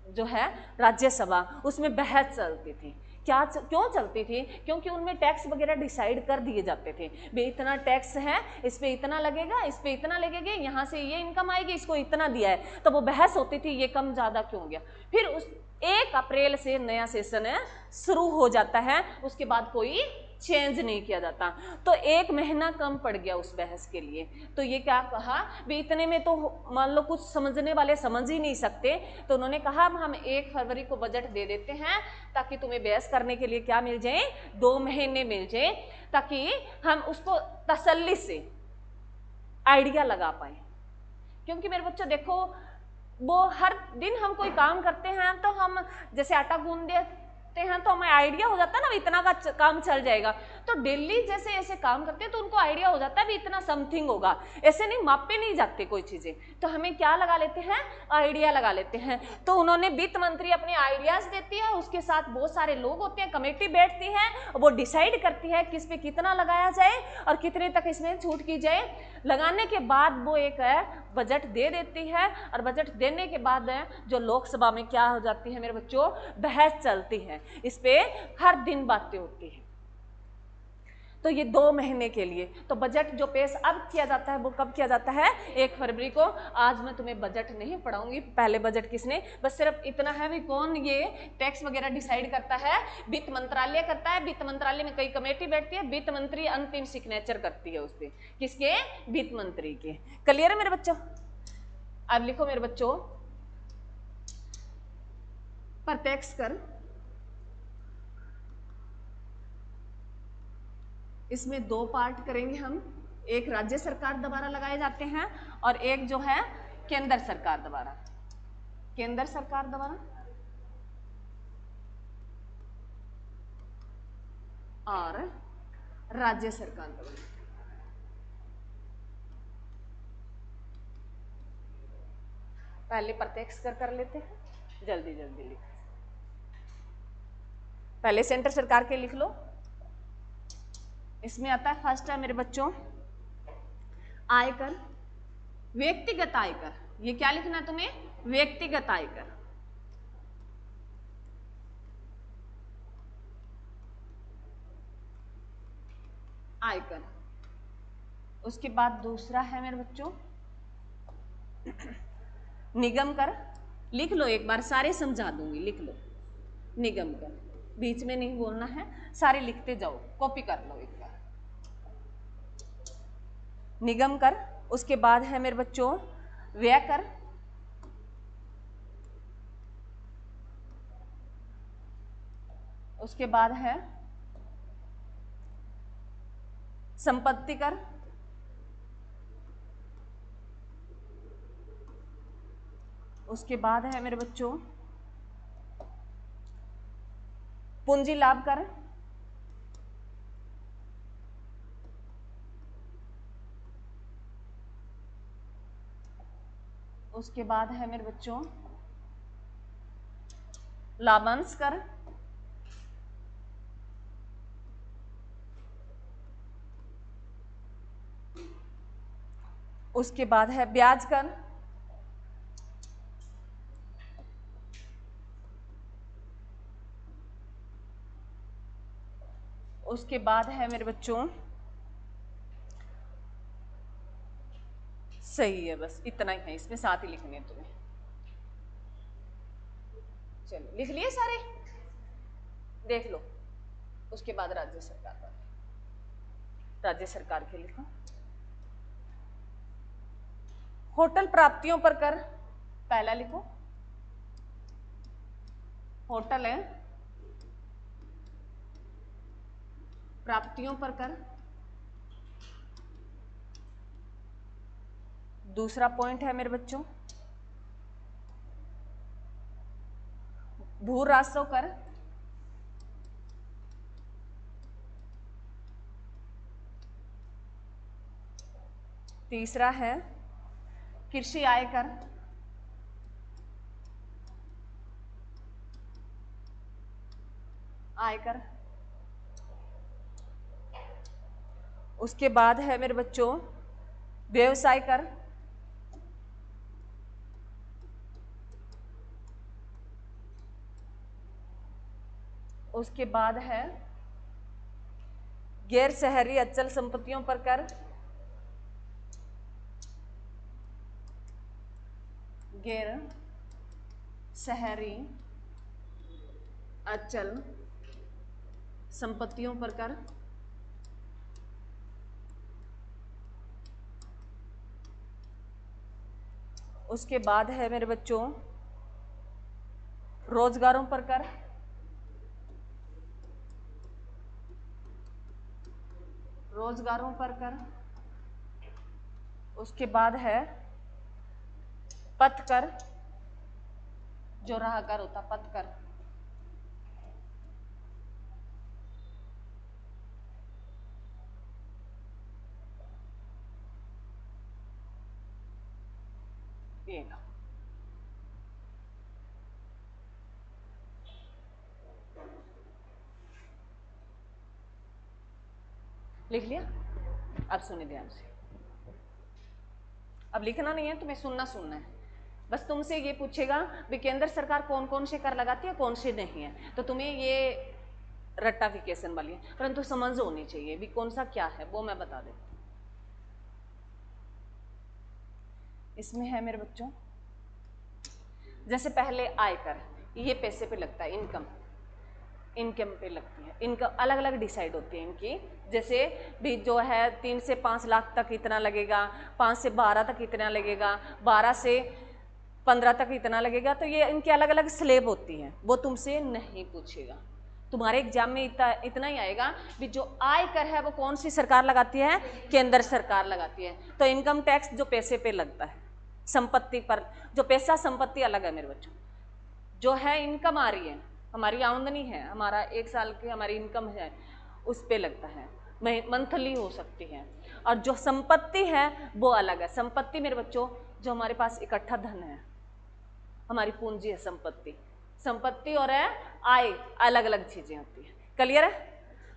जो है राज्यसभा, उसमें बहस चलती थी। क्यों चलती थी? क्योंकि उनमें टैक्स वगैरह डिसाइड कर दिए जाते थे, भाई इतना टैक्स है, इस पे इतना लगेगा, इस पे इतना लगेगा, यहाँ से ये इनकम आएगी, इसको इतना दिया है। तो वो बहस होती थी ये कम ज़्यादा क्यों हो गया। फिर उस 1 अप्रैल से नया सेशन शुरू हो जाता है, उसके बाद कोई चेंज नहीं किया जाता। तो 1 महीना कम पड़ गया उस बहस के लिए। तो ये क्या कहा भी इतने में तो मान लो कुछ समझने वाले समझ ही नहीं सकते, तो उन्होंने कहा हम 1 फरवरी को बजट दे देते हैं ताकि तुम्हें बहस करने के लिए क्या मिल जाए? 2 महीने मिल जाए, ताकि हम उसको तसल्ली से आइडिया लगा पाए। क्योंकि मेरे बच्चों देखो, वो हर दिन हम कोई काम करते हैं तो हम जैसे आटा गूंद देते हैं तो हमें आइडिया हो जाता है ना इतना का काम चल जाएगा। तो डेली जैसे ऐसे काम करते हैं तो उनको आइडिया हो जाता है भी इतना समथिंग होगा, ऐसे नहीं मापे नहीं जाते कोई चीजें। तो हमें क्या लगा लेते हैं? आइडिया लगा लेते हैं। तो उन्होंने वित्त मंत्री अपने आइडियाज देती है, उसके साथ बहुत सारे लोग होते हैं, कमेटी बैठती है, वो डिसाइड करती है किस पे कितना लगाया जाए और कितने तक इसमें छूट की जाए। लगाने के बाद वो एक बजट दे देती है, और बजट देने के बाद जो लोकसभा में क्या हो जाती है मेरे बच्चों? बहस चलती है, इस पे हर दिन बातें होती है। तो ये 2 महीने के लिए। तो बजट जो पेश अब किया जाता है वो कब किया जाता है? 1 फरवरी को। आज मैं तुम्हें बजट नहीं पढ़ाऊंगी, पहले बजट किसने, बस सिर्फ इतना है भी कौन ये टैक्स वगैरह डिसाइड करता है? वित्त मंत्रालय करता है। वित्त मंत्रालय में कई कमेटी बैठती है, वित्त मंत्री अंतिम सिग्नेचर करती है उस पर। किसके? वित्त मंत्री के। क्लियर है मेरे बच्चों? अब लिखो मेरे बच्चों, प्रत्यक्ष कर, इसमें 2 पार्ट करेंगे हम। एक राज्य सरकार द्वारा लगाए जाते हैं और एक जो है केंद्र सरकार द्वारा। केंद्र सरकार द्वारा और राज्य सरकार द्वारा। पहले प्रत्यक्ष कर लेते हैं, जल्दी जल्दी लिख। पहले सेंटर सरकार के लिख लो। इसमें आता है फर्स्ट है मेरे बच्चों आयकर, व्यक्तिगत आयकर। ये क्या लिखना है तुम्हें? व्यक्तिगत आयकर। आयकर। उसके बाद दूसरा है मेरे बच्चों निगम कर। लिख लो एक बार, सारे समझा दूंगी, लिख लो। निगम कर, बीच में नहीं बोलना है, सारे लिखते जाओ, कॉपी कर लो एक बार। निगम कर। उसके बाद है मेरे बच्चों व्यय कर। उसके बाद है संपत्ति कर। उसके बाद है मेरे बच्चों पूंजी लाभ कर, उसके बाद है मेरे बच्चों लाभांश कर, उसके बाद है ब्याज कर, उसके बाद है मेरे बच्चों सही है, बस इतना ही है, इसमें साथ ही लिखने हैं तुम्हें। चलो लिख लिए सारे, देख लो। उसके बाद राज्य सरकार पर, राज्य सरकार के लिखो। होटल प्राप्तियों पर कर, पहला लिखो होटल है प्राप्तियों पर कर। दूसरा पॉइंट है मेरे बच्चों भू राजस्व कर। तीसरा है कृषि आय कर। आयकर। उसके बाद है मेरे बच्चों व्यवसाय कर। उसके बाद है गैर शहरी अचल संपत्तियों पर कर। गैर शहरी अचल संपत्तियों पर कर। उसके बाद है मेरे बच्चों रोजगारों पर कर। रोजगारों पर कर। उसके बाद है पथ कर, जो राह कर होता पथ कर। ये लो। लिख लिया? अब सुनिए ध्यान से, अब लिखना नहीं है तुम्हें, सुनना है। बस तुमसे ये पूछेगा भी केंद्र सरकार कौन कौन से कर लगाती है, कौन से नहीं है, तो तुम्हें ये रट्टाफिकेशन वाली है, परंतु समझ होनी चाहिए भी कौन सा क्या है, वो मैं बता देती हूँ। इसमें है मेरे बच्चों जैसे पहले आयकर, ये पैसे पे लगता है, इनकम पे लगती है। इनकम अलग अलग डिसाइड होती है इनकी, जैसे भी जो है 3 से 5 लाख तक इतना लगेगा, 5 से 12 तक इतना लगेगा, 12 से 15 तक इतना लगेगा। तो ये इनकी अलग अलग स्लेब होती हैं, वो तुमसे नहीं पूछेगा। तुम्हारे एग्जाम में इतना ही आएगा भी जो आयकर है वो कौन सी सरकार लगाती है, केंद्र सरकार लगाती है। तो इनकम टैक्स जो पैसे पे लगता है, संपत्ति पर जो पैसा, संपत्ति अलग है मेरे बच्चों। जो है इनकम आ रही है, हमारी आमदनी है, हमारा 1 साल की हमारी इनकम है, उस पे लगता है, मंथली हो सकती है। और जो संपत्ति है वो अलग है। संपत्ति मेरे बच्चों जो हमारे पास इकट्ठा धन है, हमारी पूंजी है संपत्ति। संपत्ति और है आय अलग अलग चीजें होती है। क्लियर है?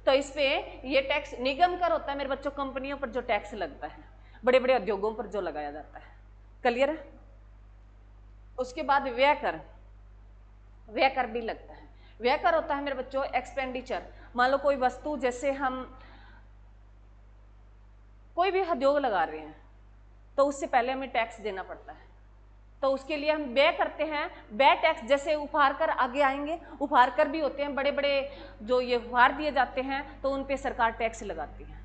तो इस पे ये टैक्स निगम कर होता है मेरे बच्चों, कंपनियों पर जो टैक्स लगता है, बड़े बड़े उद्योगों पर जो लगाया जाता है। क्लियर है? उसके बाद व्यय कर, व्यय कर भी लगता है। व्यय कर होता है मेरे बच्चों एक्सपेंडिचर। मान लो कोई वस्तु, जैसे हम कोई भी उद्योग लगा रहे हैं तो उससे पहले हमें टैक्स देना पड़ता है, तो उसके लिए हम व्यय करते हैं। व्यय टैक्स जैसे उपहार कर आगे आएंगे, उपहार कर भी होते हैं, बड़े बड़े जो ये उपहार दिए जाते हैं तो उन पे सरकार टैक्स लगाती है।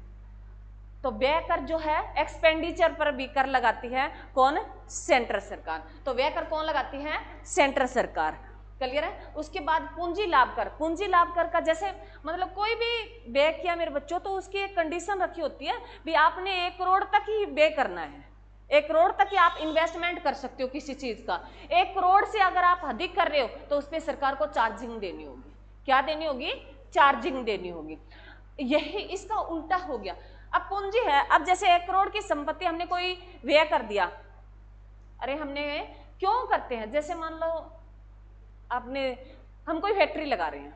तो व्यय कर जो है एक्सपेंडिचर पर भी कर लगाती है, कौन? सेंट्रल सरकार। तो व्यय कर कौन लगाती है? सेंट्रल सरकार। क्लियर है? उसके बाद पूंजी लाभ कर। पूंजी लाभ कर का जैसे मतलब कोई भी व्यय किया मेरे बच्चों तो उसकी एक कंडीशन रखी होती है भी आपने 1 करोड़ तक ही व्यय करना है, 1 करोड़ तक ही आप इन्वेस्टमेंट कर सकते हो किसी चीज का। 1 करोड़ से अगर आप अधिक कर रहे हो तो उस पर सरकार को चार्जिंग देनी होगी। क्या देनी होगी? चार्जिंग देनी होगी। यही इसका उल्टा हो गया। अब पूंजी है, अब जैसे 1 करोड़ की संपत्ति हमने कोई व्यय कर दिया, अरे हमने क्यों करते हैं, जैसे मान लो आपने, हम कोई फैक्ट्री लगा रहे हैं,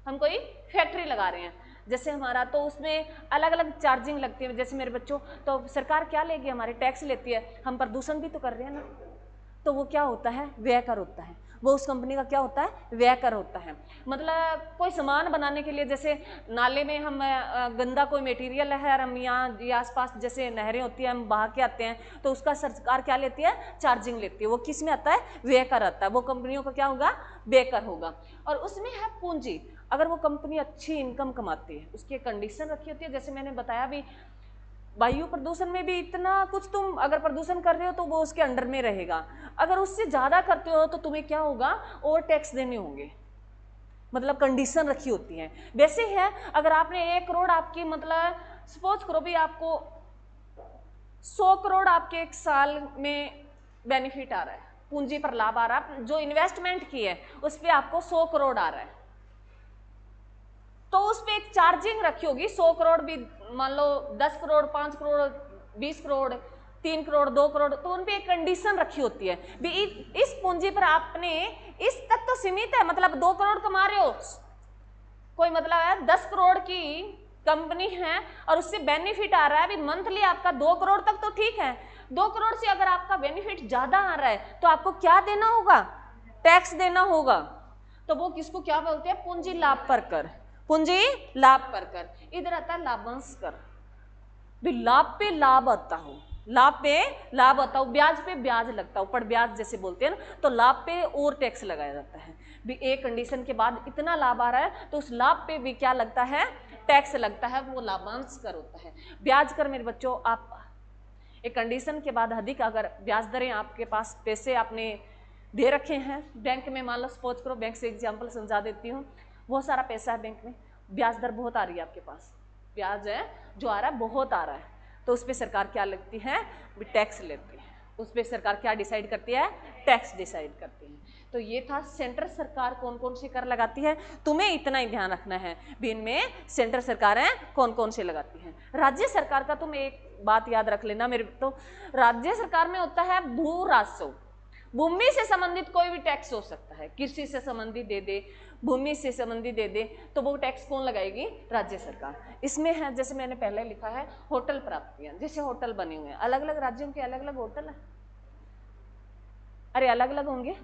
हम कोई फैक्ट्री लगा रहे हैं जैसे हमारा, तो उसमें अलग अलग चार्जिंग लगती है। जैसे मेरे बच्चों, तो सरकार क्या लेगी? हमारे टैक्स लेती है। हम प्रदूषण भी तो कर रहे हैं ना, तो वो क्या होता है? व्यय कर होता है। वो उस कंपनी का क्या होता है? व्यय कर होता है। मतलब कोई सामान बनाने के लिए, जैसे नाले में हम गंदा कोई मटेरियल है और हम यहाँ आसपास जैसे नहरें होती हैं, हम बहा के आते हैं, तो उसका सरकार क्या लेती है? चार्जिंग लेती है। वो किस में आता है? व्यय कर आता है। वो कंपनियों का क्या होगा? व्यय कर होगा। और उसमें है पूंजी। अगर वो कंपनी अच्छी इनकम कमाती है, उसकी कंडीशन रखी होती है, जैसे मैंने बताया भी, वायु प्रदूषण में भी इतना कुछ तुम अगर प्रदूषण कर रहे हो तो वो उसके अंडर में रहेगा। अगर उससे ज्यादा करते हो तो तुम्हें क्या होगा? और टैक्स देने होंगे। मतलब कंडीशन रखी होती है। वैसे है, अगर आपने 1 करोड़ आपकी, मतलब सपोज करो भी आपको 100 करोड़ आपके 1 साल में बेनिफिट आ रहा है, पूंजी पर लाभ आ रहा है, जो इन्वेस्टमेंट की है उस पर आपको 100 करोड़ आ रहा है, तो उस पर एक चार्जिंग रखी होगी। 100 करोड़ भी मान लो 10 करोड़, 5 करोड़, 20 करोड़, 3 करोड़, 2 करोड़, तो उन पे एक कंडीशन रखी होती है भी इस पूंजी पर आपने इस तक तो सीमित है, मतलब 2 करोड़ कमा रहे हो, कोई मतलब है 10 करोड़ की कंपनी है और उससे बेनिफिट आ रहा है भी मंथली आपका 2 करोड़ तक तो ठीक है। 2 करोड़ से अगर आपका बेनिफिट ज्यादा आ रहा है तो आपको क्या देना होगा? टैक्स देना होगा। तो वो किसको क्या बोलते हैं? पूंजी लाभ पर कर। पूंजी लाभ पर कर। इधर आता है लाभांश कर, भी लाभ पे लाभ आता हो, लाभ पे लाभ आता हो, ब्याज पे ब्याज लगता हो, ऊपर ब्याज जैसे बोलते हैं ना, तो लाभ पे और टैक्स लगाया जाता है भी। एक कंडीशन के बाद इतना लाभ आ रहा है तो उस लाभ पे भी क्या लगता है? टैक्स लगता है, वो लाभांश कर होता है। ब्याज कर मेरे बच्चों, आप एक कंडीशन के बाद अधिक अगर ब्याज दरें आपके पास, पैसे आपने दे रखे हैं बैंक में, मान लो सपोज करो, बैंक से एग्जाम्पल समझा देती हूँ, बहुत सारा पैसा है बैंक में, ब्याज दर बहुत आ रही है आपके पास, ब्याज है जो आ रहा है बहुत आ रहा है, तो उस पर सरकार क्या लगती है? टैक्स लेती है। उस पर सरकार क्या डिसाइड करती है? टैक्स डिसाइड करती है। तो ये था सेंट्रल सरकार कौन कौन से कर लगाती है, तुम्हें इतना ही ध्यान रखना है भी इनमें सेंट्रल सरकारें कौन कौन से लगाती हैं। राज्य सरकार का तुम एक बात याद रख लेना मेरे, तो राज्य सरकार में होता है भू राजस्व, भूमि से संबंधित कोई भी टैक्स हो सकता है, कृषि से संबंधित दे दे, भूमि से संबंधित दे दे, तो वो टैक्स कौन लगाएगी? राज्य सरकार। इसमें है, जैसे मैंने पहले लिखा है, होटल प्राप्तियां, जैसे होटल बने हुए हैं, अलग अलग राज्यों के अलग अलग होटल है, अरे अलग अलग होंगे,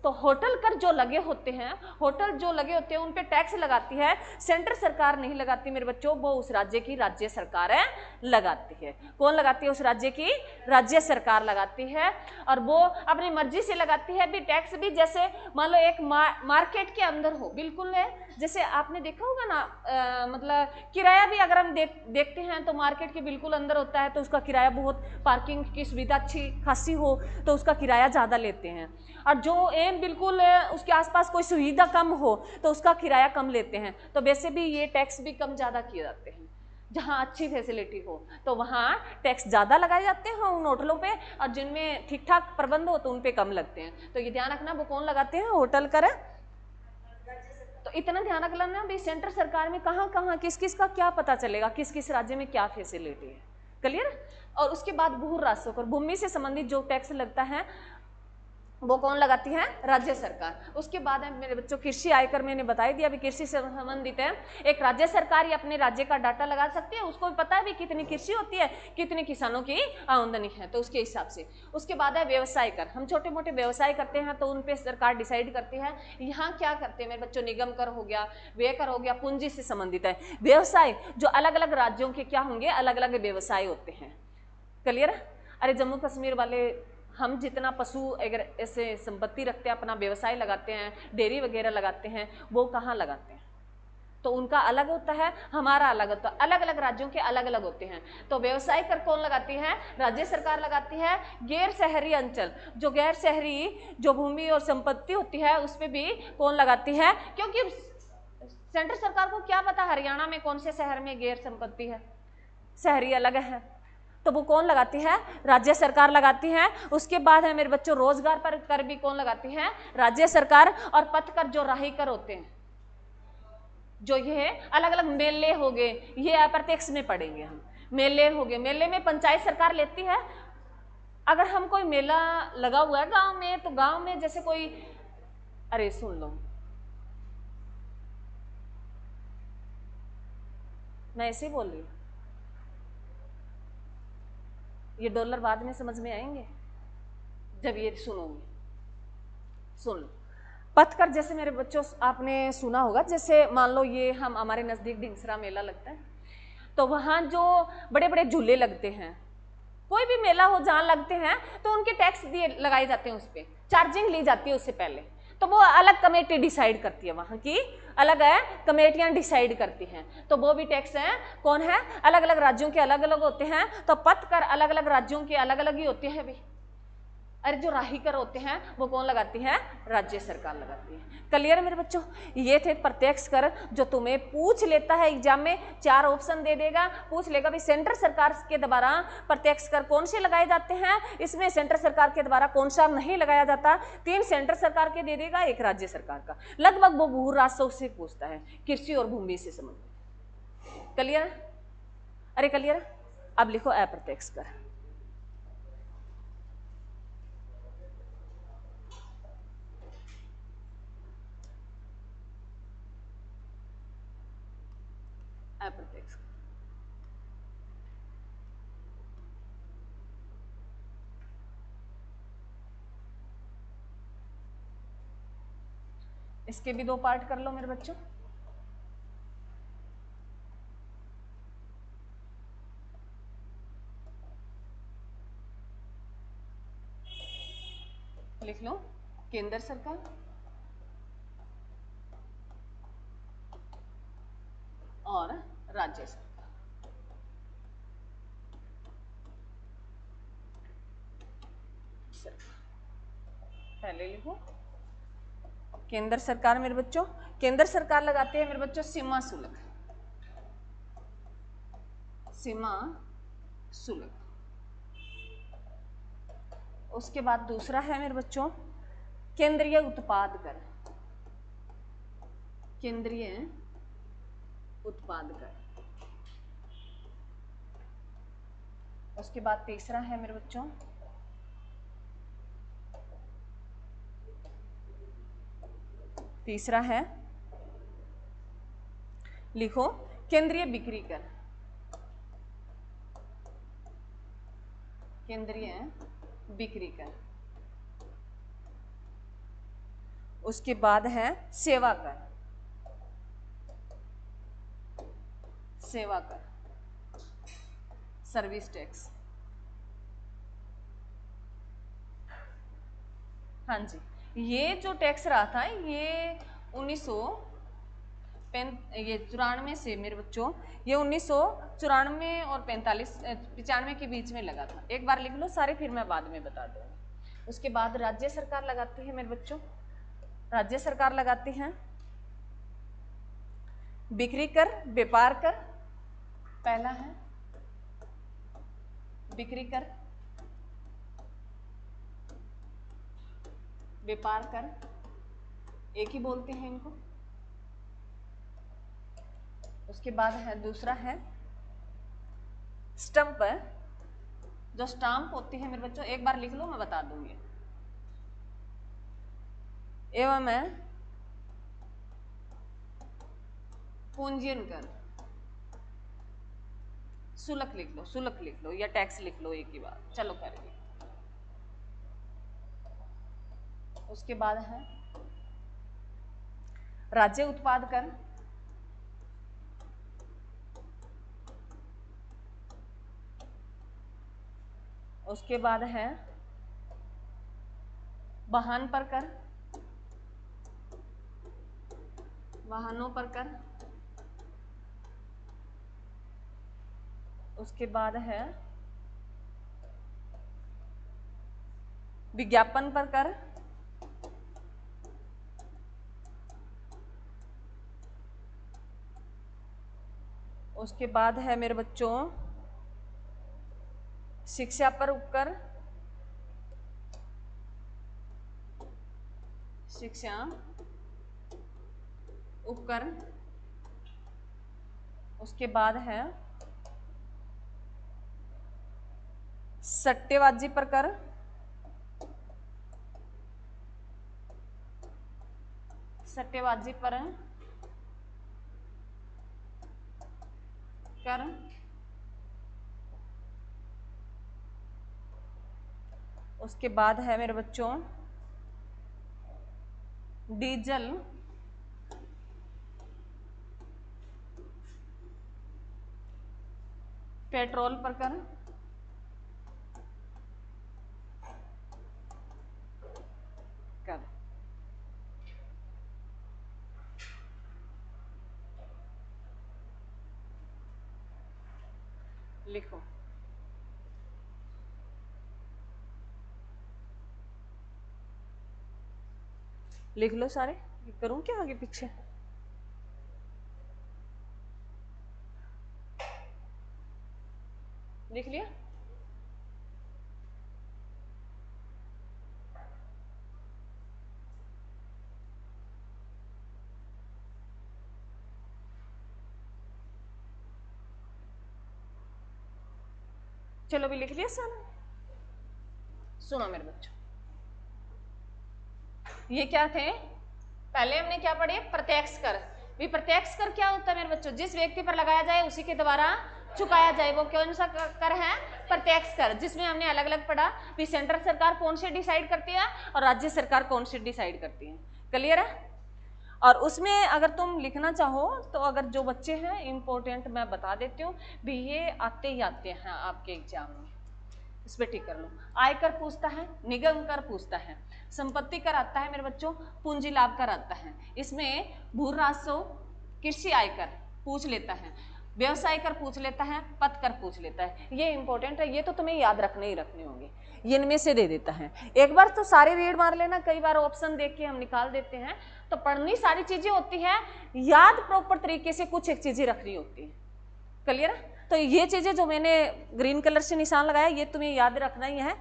तो होटल कर जो लगे होते हैं, होटल जो लगे होते हैं उन पे टैक्स लगाती है सेंट्रल सरकार, नहीं लगाती मेरे बच्चों, वो उस राज्य की राज्य सरकार लगाती है। कौन लगाती है? उस राज्य की राज्य सरकार लगाती है, और वो अपनी मर्जी से लगाती है भी। टैक्स भी जैसे मान लो एक मार्केट के अंदर हो, बिल्कुल है, जैसे आपने देखा होगा ना, मतलब किराया भी अगर हम देखते हैं तो मार्केट के बिल्कुल अंदर होता है तो उसका किराया बहुत, पार्किंग की सुविधा अच्छी खासी हो तो उसका किराया ज़्यादा लेते हैं, और जो एम बिल्कुल उसके आसपास कोई सुविधा कम हो तो उसका किराया कम लेते हैं। तो वैसे भी ये टैक्स भी कम ज़्यादा किए जाते हैं, जहाँ अच्छी फैसिलिटी हो तो वहाँ टैक्स ज़्यादा लगाए जाते हैं उन होटलों पे, और जिनमें ठीक ठाक प्रबंध हो तो उन पे कम लगते हैं। तो ये ध्यान रखना, वो कौन लगाते हैं? होटल कर। तो इतना ध्यान रख लेना भी सेंट्रल सरकार में कहाँ कहाँ किस किस का क्या पता चलेगा, किस किस राज्य में क्या फैसिलिटी है। क्लियर? और उसके बाद भू राजस्व कर, भूमि से संबंधित जो टैक्स लगता है वो कौन लगाती है? राज्य सरकार। उसके बाद है मेरे बच्चों कृषि आयकर, मैंने बता ही दिया अभी, कृषि से संबंधित है, एक राज्य सरकार ही अपने राज्य का डाटा लगा सकती है, उसको भी पता है भी कितनी कृषि होती है, कितने किसानों की आमदनी है, तो उसके हिसाब से। उसके बाद है व्यवसाय कर, हम छोटे मोटे व्यवसाय करते हैं तो उन पे सरकार डिसाइड करती है। यहाँ क्या करते हैं मेरे बच्चों? निगम कर हो गया, व्यय कर हो गया, पूंजी से संबंधित है। व्यवसाय जो अलग अलग राज्यों के क्या होंगे? अलग अलग व्यवसाय होते हैं। क्लियर? अरे जम्मू कश्मीर वाले, हम जितना पशु अगर ऐसे संपत्ति रखते हैं, अपना व्यवसाय लगाते हैं, डेयरी वगैरह लगाते हैं, वो कहाँ लगाते हैं? तो उनका अलग होता है, हमारा अलग होता है, अलग अलग राज्यों के अलग अलग होते हैं। तो व्यवसाय कर कौन लगाती है? राज्य सरकार लगाती है। गैर शहरी अंचल, जो गैर शहरी जो भूमि और संपत्ति होती है उस पर भी कौन लगाती है? क्योंकि सेंट्रल सरकार को क्या पता हरियाणा में कौन से शहर में गैर संपत्ति है, शहरी अलग है, तो वो कौन लगाती है? राज्य सरकार लगाती है। उसके बाद है मेरे बच्चों रोजगार पर कर भी कौन लगाती है? राज्य सरकार। और पथ कर जो राही कर होते हैं, जो ये अलग अलग मेले हो गए, ये अप्रत्यक्ष में पढ़ेंगे हम। मेले हो गए, मेले में पंचायत सरकार लेती है। अगर हम कोई मेला लगा हुआ है गांव में, तो गांव में जैसे कोई, अरे सुन लो, मैं ऐसे ही बोल रही हूँ, ये डॉलर बाद में समझ में आएंगे जब ये सुनोगे। सुन लो, पथकर जैसे मेरे बच्चों आपने सुना होगा, जैसे मान लो ये हम हमारे नजदीक ढिंगसरा मेला लगता है, तो वहां जो बड़े बड़े झूले लगते हैं, कोई भी मेला हो जहां लगते हैं, तो उनके टैक्स दिए लगाए जाते हैं, उस पर चार्जिंग ली जाती है उससे पहले। तो वो अलग कमेटी डिसाइड करती है, वहां की अलग है कमेटियां डिसाइड करती हैं। तो वो भी टैक्स है कौन है? अलग अलग राज्यों के अलग अलग होते हैं। तो पथ कर अलग अलग राज्यों के अलग अलग ही होते हैं भी। अरे जो राही कर होते हैं वो कौन लगाती है? राज्य सरकार लगाती है। क्लियर है मेरे बच्चों? ये थे प्रत्यक्ष कर, जो तुम्हें पूछ लेता है एग्जाम में, 4 ऑप्शन दे देगा, पूछ लेगा भाई सेंट्रल सरकार के द्वारा प्रत्यक्ष कर कौन से लगाए जाते हैं, इसमें सेंट्रल सरकार के द्वारा कौन सा नहीं लगाया जाता। 3 सेंट्रल सरकार के दे देगा, 1 राज्य सरकार का। लगभग वो भू राजस्व से पूछता है, कृषि और भूमि से संबंधित। क्लियर? अरे क्लियर? अब लिखो अप्रत्यक्ष कर। अप्रत्यक्ष इसके भी 2 पार्ट कर लो मेरे बच्चों। लिख लो, केंद्र सरकार और राज्य सरकार। पहले लिखो केंद्र सरकार मेरे बच्चों। केंद्र सरकार लगाती है मेरे बच्चों सीमा शुल्क। सीमा शुल्क। उसके बाद दूसरा है मेरे बच्चों केंद्रीय उत्पाद कर। केंद्रीय उत्पाद कर। उसके बाद तीसरा है मेरे बच्चों तीसरा है, लिखो केंद्रीय बिक्री कर। केंद्रीय बिक्री कर। उसके बाद है सेवा कर। सेवा कर, सर्विस टैक्स। हाँ जी, ये जो टैक्स रहा था ये 1994 से मेरे बच्चों, ये 1994 और 95 के बीच में लगा था। एक बार लिख लो सारे, फिर मैं बाद में बता दूंगी। उसके बाद राज्य सरकार लगाती है मेरे बच्चों। राज्य सरकार लगाती है बिक्री कर, व्यापार कर। पहला है बिक्री कर, व्यापार कर, एक ही बोलते हैं इनको। उसके बाद है दूसरा है स्टंप। जो स्टाम्प होती है मेरे बच्चों, एक बार लिख लो मैं बता दूंगी। एवं है पूंजीयन कर। शुल्क लिख लो, शुल्क लिख लो या टैक्स लिख लो, एक ही बात, चलो करिए। उसके बाद है राज्य उत्पाद कर। उसके बाद है वाहन पर कर। वाहनों पर कर। उसके बाद है विज्ञापन पर कर। उसके बाद है मेरे बच्चों शिक्षा पर उपकर, शिक्षा उपकरण, उसके बाद है सट्टेबाजी पर कर, सट्टेबाजी पर कर, उसके बाद है मेरे बच्चों डीजल पेट्रोल पर कर, लिखो। लिख लो सारे, करूं क्या आगे पीछे? लिख लिया? चलो भी लिख लिया सारा। सुनो मेरे बच्चों, ये क्या थे? पहले हमने क्या पढ़े? प्रत्यक्ष कर। भी प्रत्यक्ष कर क्या होता है मेरे बच्चों? जिस व्यक्ति पर लगाया जाए उसी के द्वारा चुकाया जाए, वो कौन सा कर है? प्रत्यक्ष कर। जिसमें हमने अलग अलग पढ़ा भी सेंट्रल सरकार कौन से डिसाइड करती है और राज्य सरकार कौन से डिसाइड करती है। क्लियर है? और उसमें अगर तुम लिखना चाहो तो अगर जो बच्चे हैं इंपॉर्टेंट मैं बता देती हूँ भी, ये आते ही आते हैं आपके एग्जाम में, इस पे टिक कर लो। आयकर पूछता है, निगम कर पूछता है, संपत्ति कर आता है मेरे बच्चों, पूंजी लाभ कर आता है, इसमें भू राजस्व, कृषि आयकर पूछ लेता है, व्यवसाय कर पूछ लेता है, पथ कर पूछ लेता है। ये इंपॉर्टेंट है, ये तो तुम्हें याद रखने ही रखने होंगे, ये इनमें से दे देता है। एक बार तो सारे रीड मार लेना, कई बार ऑप्शन देख के हम निकाल देते हैं। तो पढ़नी सारी चीजें होती है, याद प्रॉपर तरीके से कुछ एक चीजें रखनी होती है। क्लियर है? तो ये चीजें जो मैंने ग्रीन कलर से निशान लगाया ये तुम्हें याद रखना ही है,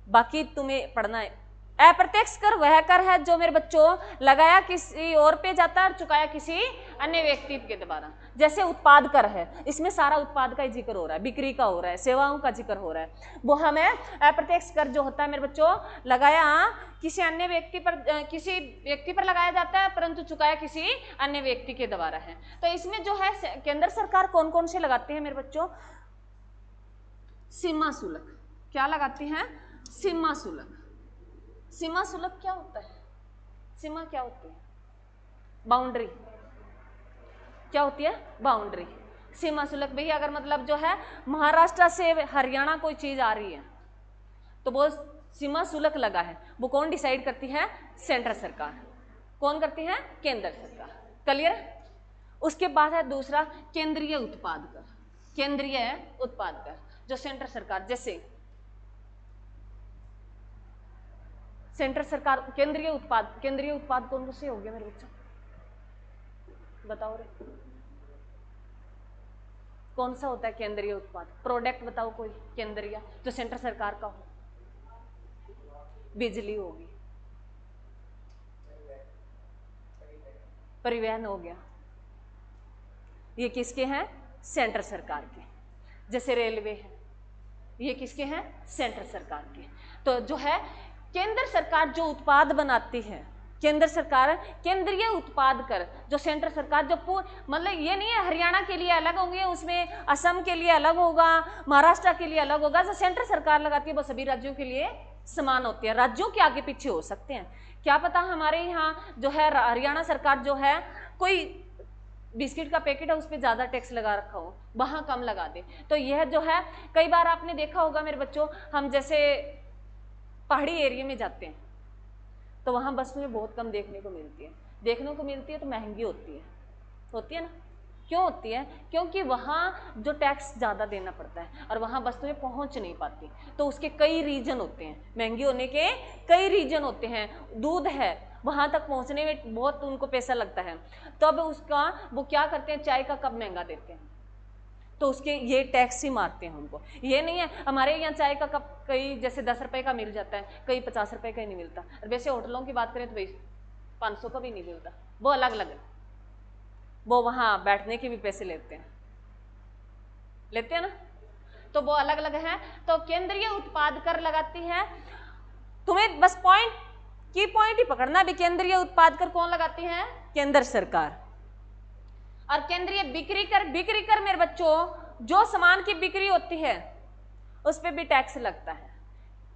बाकी तुम्हें पढ़ना है। अप्रत्यक्ष कर वह कर है जो मेरे बच्चों लगाया किसी और पे जाता है और चुकाया किसी अन्य व्यक्ति के द्वारा। जैसे उत्पाद कर है, इसमें सारा उत्पाद का ही जिक्र हो रहा है, बिक्री का हो रहा है, सेवाओं का जिक्र हो रहा है। वो हमें अप्रत्यक्ष कर जो होता है मेरे बच्चों लगाया किसी अन्य व्यक्ति पर, किसी व्यक्ति पर लगाया जाता है परंतु चुकाया किसी अन्य व्यक्ति के द्वारा है। तो इसमें जो है केंद्र सरकार कौन कौन से लगाते हैं मेरे बच्चों? सीमा शुल्क। क्या लगाती हैं? सीमा शुल्क। सीमा शुल्क क्या होता है? सीमा क्या होती है? बाउंड्री। क्या होती है? बाउंड्री। सीमा शुल्क भी अगर मतलब जो है महाराष्ट्र से हरियाणा कोई चीज आ रही है तो वो सीमा शुल्क लगा है, वो कौन डिसाइड करती है? सेंट्रल सरकार। कौन करती है? केंद्र सरकार। क्लियर? उसके बाद है दूसरा केंद्रीय उत्पाद कर। केंद्रीय उत्पाद कर जो सेंट्रल सरकार, जैसे सेंट्रल सरकार केंद्रीय उत्पाद कौन से हो गया मेरे बच्चों? बताओ रे, कौन सा होता है केंद्रीय उत्पाद? प्रोडक्ट बताओ कोई केंद्रीय जो सेंट्रल सरकार का हो। बिजली होगी, परिवहन हो गया, ये किसके हैं? सेंट्रल सरकार के। जैसे रेलवे है, ये किसके हैं? सेंट्रल सरकार के। तो जो है केंद्र सरकार जो उत्पाद बनाती है, केंद्र सरकार केंद्रीय उत्पाद कर जो सेंट्रल सरकार जो मतलब ये नहीं है हरियाणा के लिए अलग होंगे, उसमें असम के लिए अलग होगा, महाराष्ट्र के लिए अलग होगा। जो सेंट्रल सरकार लगाती है वो सभी राज्यों के लिए समान होती है। राज्यों के आगे पीछे हो सकते हैं, क्या पता हमारे यहाँ जो है हरियाणा सरकार जो है कोई बिस्किट का पैकेट है उस पर ज्यादा टैक्स लगा रखा हो, वहां कम लगा दे। तो यह जो है कई बार आपने देखा होगा मेरे बच्चों, हम जैसे पहाड़ी एरिया में जाते हैं तो वहां वस्तुएं बहुत कम देखने को मिलती है, तो महंगी होती है ना। क्यों होती है? क्योंकि वहां जो टैक्स ज्यादा देना पड़ता है और वहां वस्तुएं पहुंच नहीं पाती। तो उसके कई रीजन होते हैं, महंगी होने के कई रीजन होते हैं। दूध है, वहां तक पहुंचने में बहुत उनको पैसा लगता है, तो अब उसका वो क्या करते हैं, चाय का कप महंगा देते हैं। तो उसके ये टैक्स ही मारते हैं उनको। ये नहीं है हमारे यहाँ चाय का कप कई जैसे 10 रुपए का मिल जाता है, कई 50 रुपए का ही नहीं मिलता। वैसे होटलों की बात करें तो भाई 500 का भी नहीं मिलता, वो अलग अलग है, वो वहाँ बैठने के भी पैसे लेते हैं ना, तो वो अलग अलग है। तो केंद्रीय उत्पाद कर लगाती है। तुम्हें बस की पॉइंट ही पकड़ना भी, केंद्रीय उत्पाद कर कौन लगाती है? केंद्र सरकार। और केंद्रीय बिक्री कर मेरे बच्चों, जो सामान की बिक्री होती है उस पर भी टैक्स लगता है।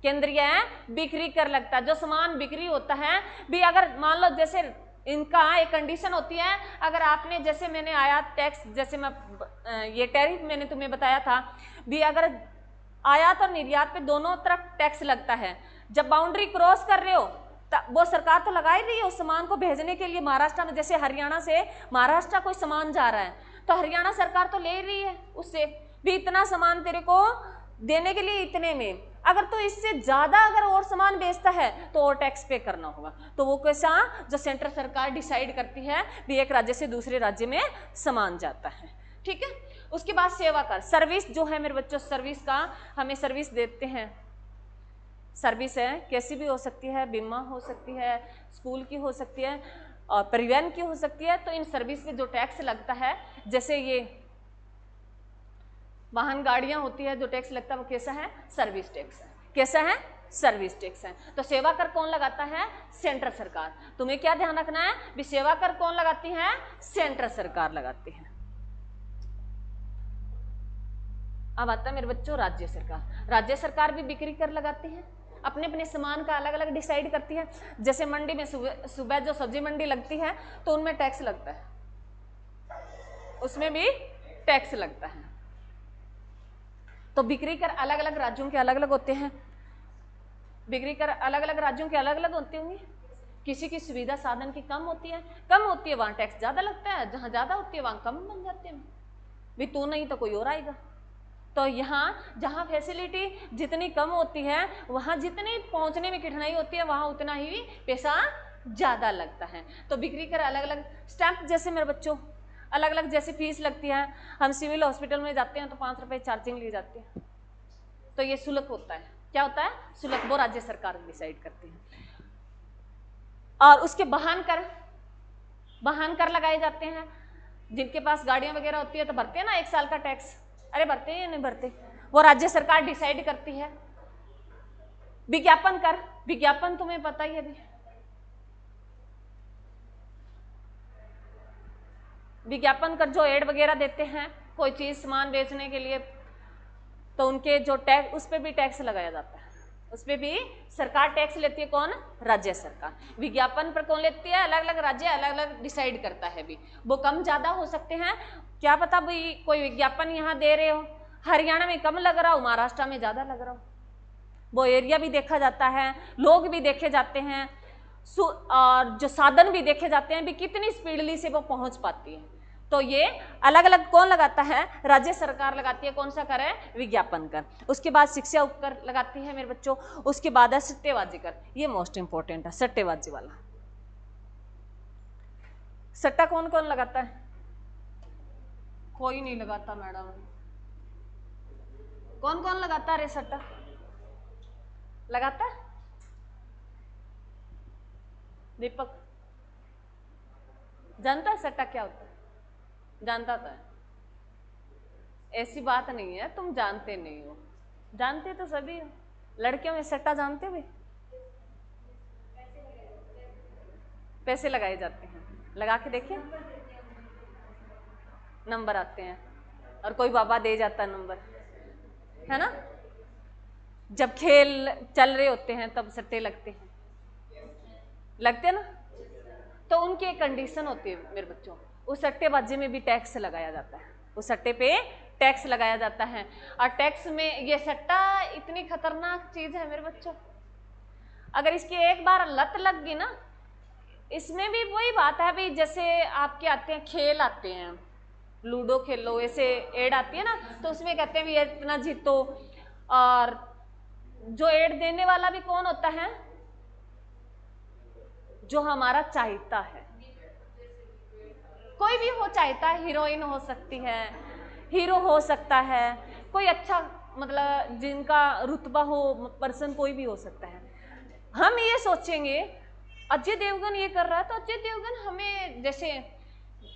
केंद्रीय बिक्री कर लगता है, जो सामान बिक्री होता है भी। अगर मान लो जैसे इनका एक कंडीशन होती है, अगर आपने जैसे मैंने आयात टैक्स, जैसे मैं ये टैरिफ मैंने तुम्हें बताया था भी, अगर आयात और निर्यात पे दोनों तरफ टैक्स लगता है। जब बाउंड्री क्रॉस कर रहे हो वो सरकार तो लगा ही रही है उस सामान को भेजने के लिए। महाराष्ट्र में जैसे हरियाणा से महाराष्ट्र कोई सामान जा रहा है तो हरियाणा सरकार तो ले रही है उससे भी, इतना सामान तेरे को देने के लिए इतने में। अगर तो इससे ज्यादा अगर और सामान बेचता है तो और टैक्स पे करना होगा। तो वो कैसा, जो सेंट्रल सरकार डिसाइड करती है भी एक राज्य से दूसरे राज्य में सामान जाता है। ठीक है। उसके बाद सेवा कर, सर्विस जो है मेरे बच्चों, सर्विस का हमें सर्विस देते हैं। सर्विस है कैसी भी हो सकती है, बीमा हो सकती है, स्कूल की हो सकती है और परिवहन की हो सकती है। तो इन सर्विस पे जो टैक्स लगता है, जैसे ये वाहन गाड़ियां होती है, जो टैक्स लगता है वो कैसा है? सर्विस टैक्स है। कैसा है? सर्विस टैक्स है। तो सेवा कर कौन लगाता है? सेंट्रल सरकार। तुम्हें क्या ध्यान रखना है भी, सेवा कर कौन लगाती है? सेंट्रल सरकार लगाती है। अब आता है मेरे बच्चों राज्य सरकार। राज्य सरकार भी बिक्री कर लगाती है, अपने अपने सामान का अलग अलग डिसाइड करती है। जैसे मंडी में सुबह जो सब्जी मंडी लगती है तो उनमें टैक्स लगता है, उसमें भी टैक्स लगता है। तो बिक्री कर अलग अलग राज्यों के अलग अलग होते हैं, बिक्री कर अलग अलग राज्यों के अलग अलग होते होंगे। किसी की सुविधा साधन की कम होती है वहां टैक्स ज्यादा लगता है, जहां ज्यादा होती है वहां कम बन जाते हैं भी, तू नहीं तो कोई और आएगा। तो यहाँ जहाँ फैसिलिटी जितनी कम होती है, वहाँ जितनी पहुँचने में कठिनाई होती है, वहाँ उतना ही पैसा ज़्यादा लगता है। तो बिक्री कर अलग अलग स्टैंप, जैसे मेरे बच्चों अलग अलग जैसी फीस लगती है। हम सिविल हॉस्पिटल में जाते हैं तो 5 रुपये चार्जिंग ली जाती है, तो ये शुल्क होता है। क्या होता है? शुल्क। वो राज्य सरकार डिसाइड करती है। और उसके वाहन कर लगाए जाते हैं। जिनके पास गाड़ियां वगैरह होती है तो भरते हैं ना 1 साल का टैक्स। अरे भरते हैं या नहीं भरते? वो राज्य सरकार डिसाइड करती है। विज्ञापन कर, विज्ञापन तुम्हें पता ही है अभी, विज्ञापन कर जो एड वगैरह देते हैं कोई चीज सामान बेचने के लिए, तो उनके जो टैक्स, उस पर भी टैक्स लगाया जाता है। उस पर भी सरकार टैक्स लेती है। कौन? राज्य सरकार। विज्ञापन पर कौन लेती है? अलग अलग राज्य अलग अलग डिसाइड करता है भी, वो कम ज्यादा हो सकते हैं। क्या पता भाई कोई विज्ञापन यहाँ दे रहे हो, हरियाणा में कम लग रहा हो, महाराष्ट्र में ज्यादा लग रहा हो। वो एरिया भी देखा जाता है, लोग भी देखे जाते हैं, और जो साधन भी देखे जाते हैं भी कितनी स्पीडली से वो पहुंच पाती है। तो ये अलग अलग कौन लगाता है? राज्य सरकार लगाती है। कौन सा कर है? विज्ञापन कर। उसके बाद शिक्षा उपकर लगाती है मेरे बच्चों। उसके बाद है सट्टेबाजी कर, ये मोस्ट इंपॉर्टेंट है, सट्टेबाजी वाला। सट्टा कौन कौन लगाता है? कोई नहीं लगाता मैडम। कौन कौन लगाता है रे सट्टा? लगाता है दीपक? जानता है सट्टा क्या होता है? जानता था, ऐसी बात नहीं है तुम जानते नहीं हो, जानते तो सभी हो। लड़कियों में सट्टा जानते हो? पैसे लगाए जाते हैं, लगा के देखिए, नंबर आते हैं और कोई बाबा दे जाता है नंबर, है ना। जब खेल चल रहे होते हैं तब सट्टे लगते हैं ना। तो उनकी एक कंडीशन होती है मेरे बच्चों, उस सट्टेबाजी में भी टैक्स लगाया जाता है, उस सट्टे पे टैक्स लगाया जाता है। और टैक्स में ये सट्टा इतनी खतरनाक चीज है मेरे बच्चों, अगर इसकी एक बार लत लग गई ना, इसमें भी वही बात है भाई, जैसे आपके आते हैं खेल आते हैं, लूडो खेलो ऐसे एड आती है ना, तो उसमें कहते हैं भी इतना जीतो। और जो एड देने वाला भी कौन होता है? जो हमारा चाहता है, कोई भी हो, चाहता है हीरोइन हो सकती है हीरो हो सकता है, कोई अच्छा मतलब जिनका रुतबा हो पर्सन, कोई भी हो सकता है। हम ये सोचेंगे अजय देवगन ये कर रहा है तो अजय देवगन हमें, जैसे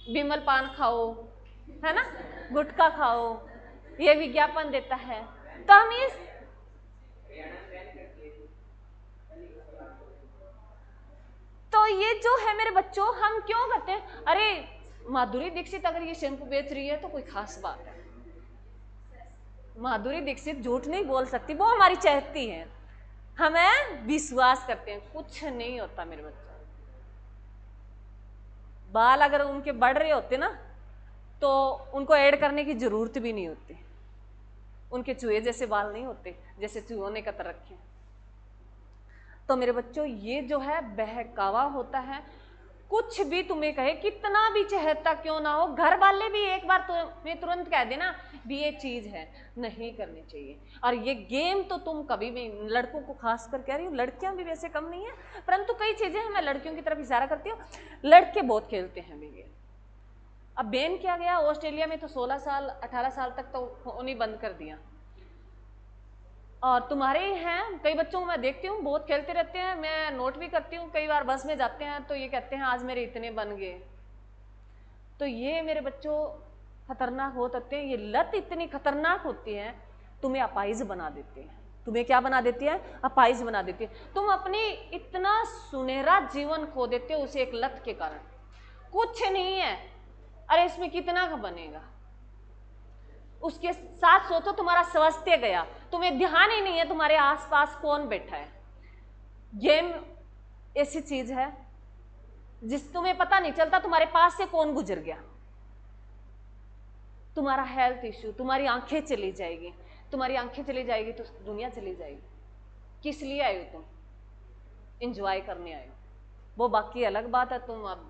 विमल पान खाओ, है ना, गुटखा खाओ, ये विज्ञापन देता है, तो हम ये जो है मेरे बच्चों, हम क्यों करते हैं, अरे माधुरी दीक्षित अगर ये शैम्पू बेच रही है तो कोई खास बात है। माधुरी दीक्षित झूठ नहीं बोल सकती, वो हमारी चाहती है, हमें विश्वास करते हैं, कुछ नहीं होता मेरे बच्चों। बाल अगर उनके बढ़ रहे होते ना तो उनको ऐड करने की जरूरत भी नहीं होती, उनके चूहे जैसे बाल नहीं होते जैसे चूहों ने कतर रखे। तो मेरे बच्चों ये जो है बहकावा होता है, कुछ भी तुम्हें कहे, कितना भी चहता क्यों ना हो, घर वाले भी एक बार तुम्हें तुरंत कह देना भी ये चीज है, नहीं करनी चाहिए। और ये गेम तो तुम कभी भी, लड़कों को खास कर कह रही हूँ, लड़कियां भी वैसे कम नहीं है, परंतु कई चीजें मैं लड़कियों की तरफ इशारा करती हूँ, लड़के बहुत खेलते हैं भी गेम। अब बैन किया गया ऑस्ट्रेलिया में तो 16 साल 18 साल तक तो फोन ही बंद कर दिया। और तुम्हारे हैं कई बच्चों को मैं देखती हूँ बहुत खेलते रहते हैं, मैं नोट भी करती हूँ, कई बार बस में जाते हैं तो ये कहते हैं आज मेरे इतने बन गए। तो ये मेरे बच्चों खतरनाक हो सकते हैं, ये लत इतनी खतरनाक होती है, तुम्हें अपाहिज बना देती है। तुम्हें क्या बना देती है, अपाहिज बना देती है। तुम अपनी इतना सुनहरा जीवन खो देते हो उसे एक लत के कारण। कुछ नहीं है, अरे इसमें कितना का बनेगा, उसके साथ सोचो तुम्हारा स्वास्थ्य गया, तुम्हें ध्यान ही नहीं है तुम्हारे आसपास कौन बैठा है। गेम ऐसी चीज है जिस तुम्हें पता नहीं चलता तुम्हारे पास से कौन गुजर गया। तुम्हारा हेल्थ इश्यू, तुम्हारी आंखें चली जाएगी, तुम्हारी आंखें चली जाएगी तो दुनिया चली जाएगी। किस लिए आए हो तुम, एंजॉय करने आए हो, वो बाकी अलग बात है, तुम अब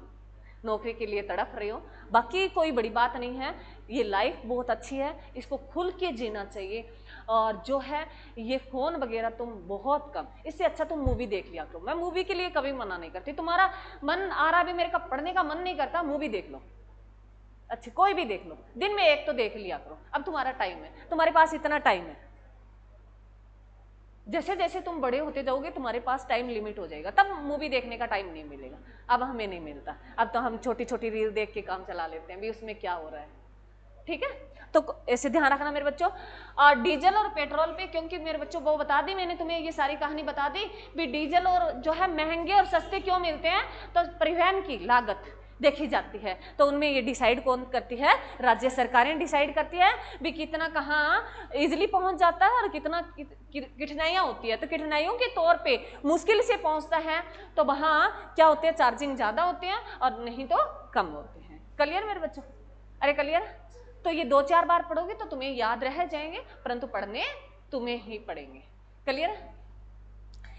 नौकरी के लिए तड़प रहे हो, बाकी कोई बड़ी बात नहीं है। ये लाइफ बहुत अच्छी है, इसको खुल के जीना चाहिए। और जो है ये फोन वगैरह तुम बहुत कम, इससे अच्छा तुम मूवी देख लिया करो। मैं मूवी के लिए कभी मना नहीं करती, तुम्हारा मन आ रहा भी मेरे का पढ़ने का मन नहीं करता, मूवी देख लो, अच्छी कोई भी देख लो, दिन में एक तो देख लिया करो। अब तुम्हारा टाइम है, तुम्हारे पास इतना टाइम है, जैसे जैसे तुम बड़े होते जाओगे तुम्हारे पास टाइम लिमिट हो जाएगा, तब मूवी देखने का टाइम नहीं मिलेगा। अब हमें नहीं मिलता, अब तो हम छोटी छोटी रील देख के काम चला लेते हैं भी उसमें क्या हो रहा है। ठीक है, तो ऐसे ध्यान रखना मेरे बच्चों। और डीजल और पेट्रोल पे, क्योंकि मेरे बच्चों वो बता दी मैंने तुम्हें, ये सारी कहानी बता दी भी डीजल और जो है महंगे और सस्ते क्यों मिलते हैं, तो परिवहन की लागत देखी जाती है। तो उनमें ये डिसाइड कौन करती है, राज्य सरकारें डिसाइड करती है भी कितना कहाँ इजिली पहुंच जाता है और कितना कठिनाइयाँ होती है। तो कठिनाइयों के तौर पे मुश्किल से पहुंचता है तो वहाँ क्या होते हैं, चार्जिंग ज़्यादा होते हैं और नहीं तो कम होते हैं। क्लियर मेरे बच्चों, अरे क्लियर। तो ये 2-4 बार पढ़ोगे तो तुम्हें याद रह जाएंगे, परंतु पढ़ने तुम्हें ही पड़ेंगे। क्लियर।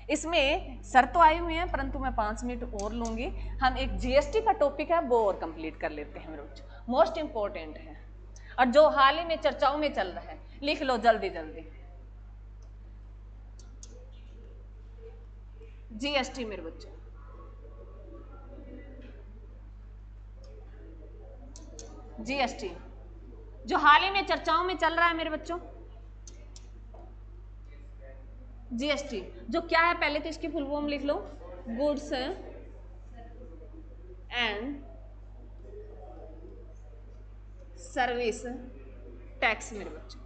इसमें सर तो आए हुए हैं परंतु मैं 5 मिनट और लूंगी। हम एक जीएसटी का टॉपिक है वो और कंप्लीट कर लेते हैं मेरे बच्चों, मोस्ट इंपॉर्टेंट है और जो हाल ही में चर्चाओं में चल रहा है। लिख लो जल्दी जल्दी, जीएसटी मेरे बच्चों, जीएसटी जो हाल ही में चर्चाओं में चल रहा है मेरे बच्चों। जीएसटी जो क्या है, पहले तो इसकी फुल फॉर्म लिख लो, गुड्स एंड सर्विस टैक्स मेरे बच्चों,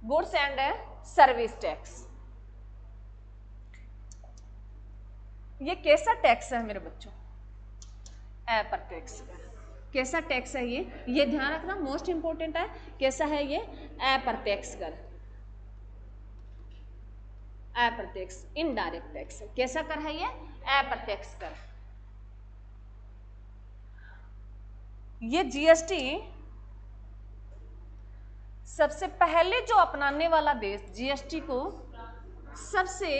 गुड्स एंड सर्विस टैक्स। ये कैसा टैक्स है मेरे बच्चों, अप्रत्यक्ष कर। कैसा टैक्स है ये ध्यान रखना, मोस्ट इंपॉर्टेंट है। कैसा है ये, अप्रत्यक्ष कर, अप्रत्यक्ष इनडायरेक्ट टैक्स। कैसा कर है ये, अप्रत्यक्ष कर। ये जीएसटी सबसे पहले जो अपनाने वाला देश, जीएसटी को सबसे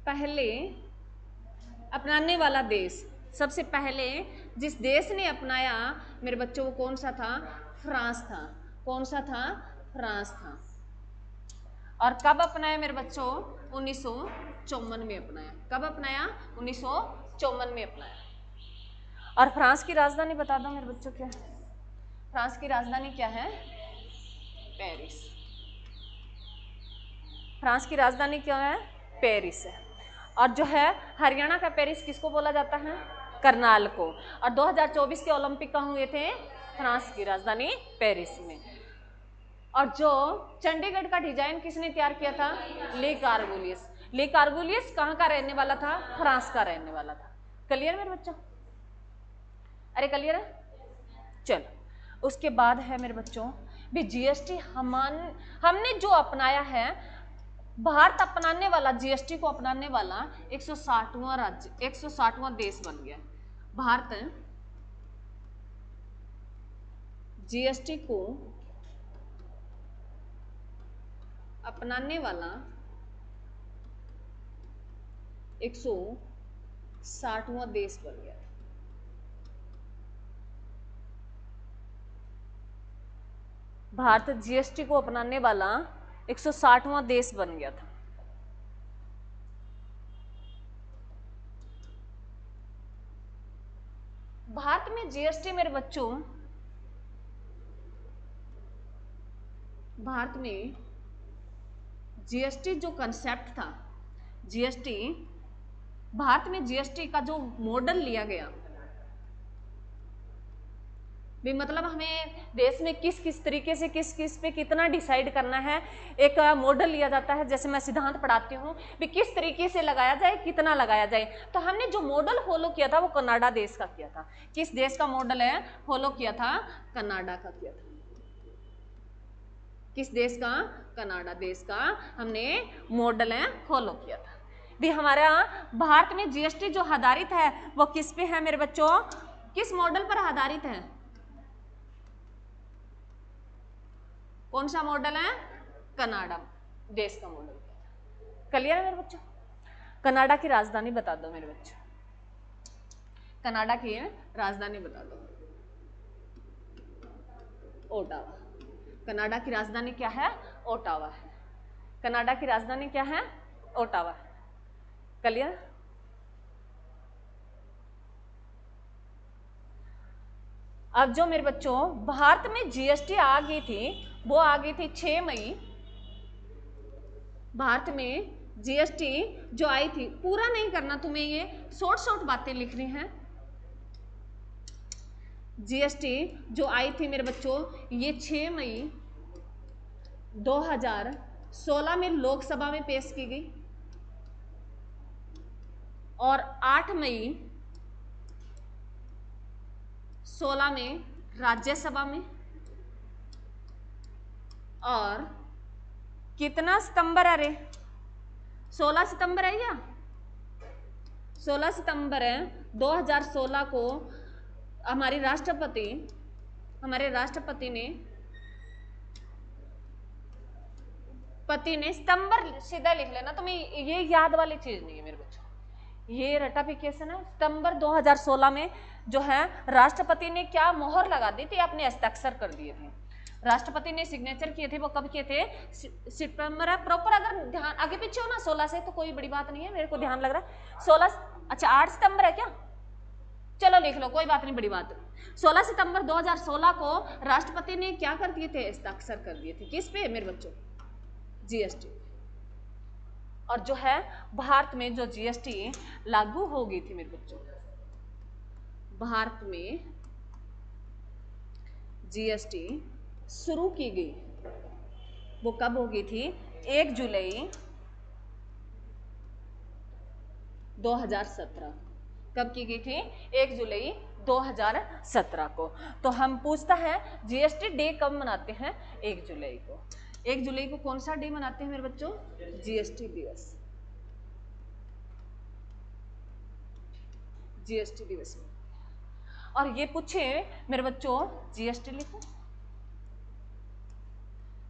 पहले अपनाने वाला देश, सबसे पहले जिस देश ने अपनाया मेरे बच्चों वो कौन सा था, फ्रांस था। कौन सा था, फ्रांस था। और कब अपनाया मेरे बच्चों, 1954 में अपनाया। कब अपनाया, 1954 1954 में अपनाया। और फ्रांस की राजधानी बता दो मेरे बच्चों क्या है? फ्रांस की राजधानी क्या है? पेरिस। फ्रांस की राजधानी क्या है? पेरिस है। और जो है हरियाणा का पेरिस किसको बोला जाता है? करनाल को। और 2024 के ओलंपिक कहाँ हुए थे? फ्रांस की राजधानी पेरिस में। और जो चंडीगढ़ का डिजाइन किसने तैयार किया था? ले कार्बुलियस। ले कार्बुलियस कहाँ का रहने वाला था? फ्रांस का रहने वाला था। क्लियर मेरे बच्चों? अरे क्लियर है? चलो उसके बाद है मेरे बच्चों भी जीएसटी हमने जो अपनाया है, भारत अपनाने वाला जीएसटी को अपनाने वाला 160वां राज्य 160वां देश बन गया। भारत जीएसटी को अपनाने वाला 160वां देश बन गया। भारत जीएसटी को अपनाने वाला 160वां देश बन गया था। भारत में जीएसटी मेरे बच्चों, भारत में जीएसटी जो कंसेप्ट था, जीएसटी भारत में जीएसटी का जो मॉडल लिया गया भी, मतलब हमें देश में किस किस तरीके से किस किस पे कितना डिसाइड करना है, एक मॉडल लिया जाता है। जैसे मैं सिद्धांत पढ़ाती हूँ भी किस तरीके से लगाया जाए, कितना लगाया जाए। तो हमने जो मॉडल फॉलो किया था वो कनाडा देश का किया था। किस देश का मॉडल है फॉलो किया था? कनाडा का किया था। किस देश का? कनाडा देश का हमने मॉडल है फॉलो किया था। भी हमारा भारत में जीएसटी जो आधारित है वो किस पे है मेरे बच्चों? किस मॉडल पर आधारित है? कौन सा मॉडल है? कनाडा देश का मॉडल। क्लियर है मेरे बच्चों? कनाडा की राजधानी बता दो मेरे बच्चों। कनाडा की राजधानी बता दो। ओटावा। कनाडा की राजधानी क्या है? ओटावा है। कनाडा की राजधानी क्या है? ओटावा। क्लियर? अब जो मेरे बच्चों भारत में जीएसटी आ गई थी, वो आ गई थी 6 मई। भारत में जीएसटी जो आई थी, पूरा नहीं करना तुम्हें, ये शॉर्ट शॉर्ट बातें लिखनी हैं। जीएसटी जो आई थी मेरे बच्चों, ये 6 मई 2016 में लोकसभा में पेश की गई और 8 मई 16 में राज्यसभा में, और कितना सितंबर है रे? 16 सितंबर है या 16 सितंबर 2016 को हमारे राष्ट्रपति ने सितंबर सीधा लिख लेना, तुम्हें ये याद वाली चीज नहीं है मेरे बच्चों। ये रटाफिकेशन है। सितंबर 2016 में जो है राष्ट्रपति ने क्या मोहर लगा दी थी, अपने हस्ताक्षर कर दिए थे। राष्ट्रपति ने सिग्नेचर किए थे, वो कब किए थे? सितंबर है प्रॉपर। अगर ध्यान आगे पीछे हो ना 16 से तो कोई बड़ी बात नहीं है, मेरे को ध्यान लग रहा है 16। अच्छा 8 सितंबर है क्या? चलो लिख लो, कोई बात नहीं, बड़ी बात। 16 सितंबर 2016 को राष्ट्रपति ने क्या कर दिए थे? हस्ताक्षर कर दिए थे। किस पे मेरे बच्चों? जीएसटी। और जो है भारत में जो जीएसटी लागू हो गई थी मेरे बच्चों, भारत में जीएसटी शुरू की गई, वो कब हो गई थी? 1 जुलाई 2017। कब की गई थी? 1 जुलाई 2017 को। तो हम पूछता है जीएसटी डे कब मनाते हैं? 1 जुलाई को। 1 जुलाई को कौन सा डे मनाते हैं मेरे बच्चों? जीएसटी दिवस। जीएसटी दिवस में। और ये पूछे मेरे बच्चों, जीएसटी लिखो।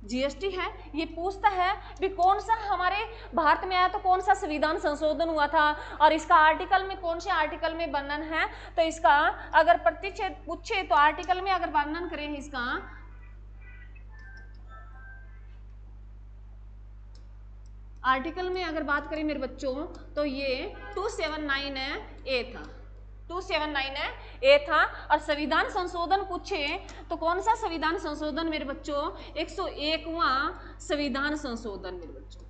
जीएसटी है, ये पूछता है भी कौन सा हमारे भारत में आया तो कौन सा संविधान संशोधन हुआ था और इसका आर्टिकल में कौन से आर्टिकल में वर्णन है। तो इसका अगर प्रतिच्छेद पूछे तो आर्टिकल में अगर वर्णन करें इसका आर्टिकल में अगर बात करें मेरे बच्चों तो ये 279 है ए था, 279 है ए था। और संविधान संशोधन पूछे तो कौन सा संविधान संशोधन मेरे बच्चों? 101वां संविधान संशोधन मेरे बच्चों।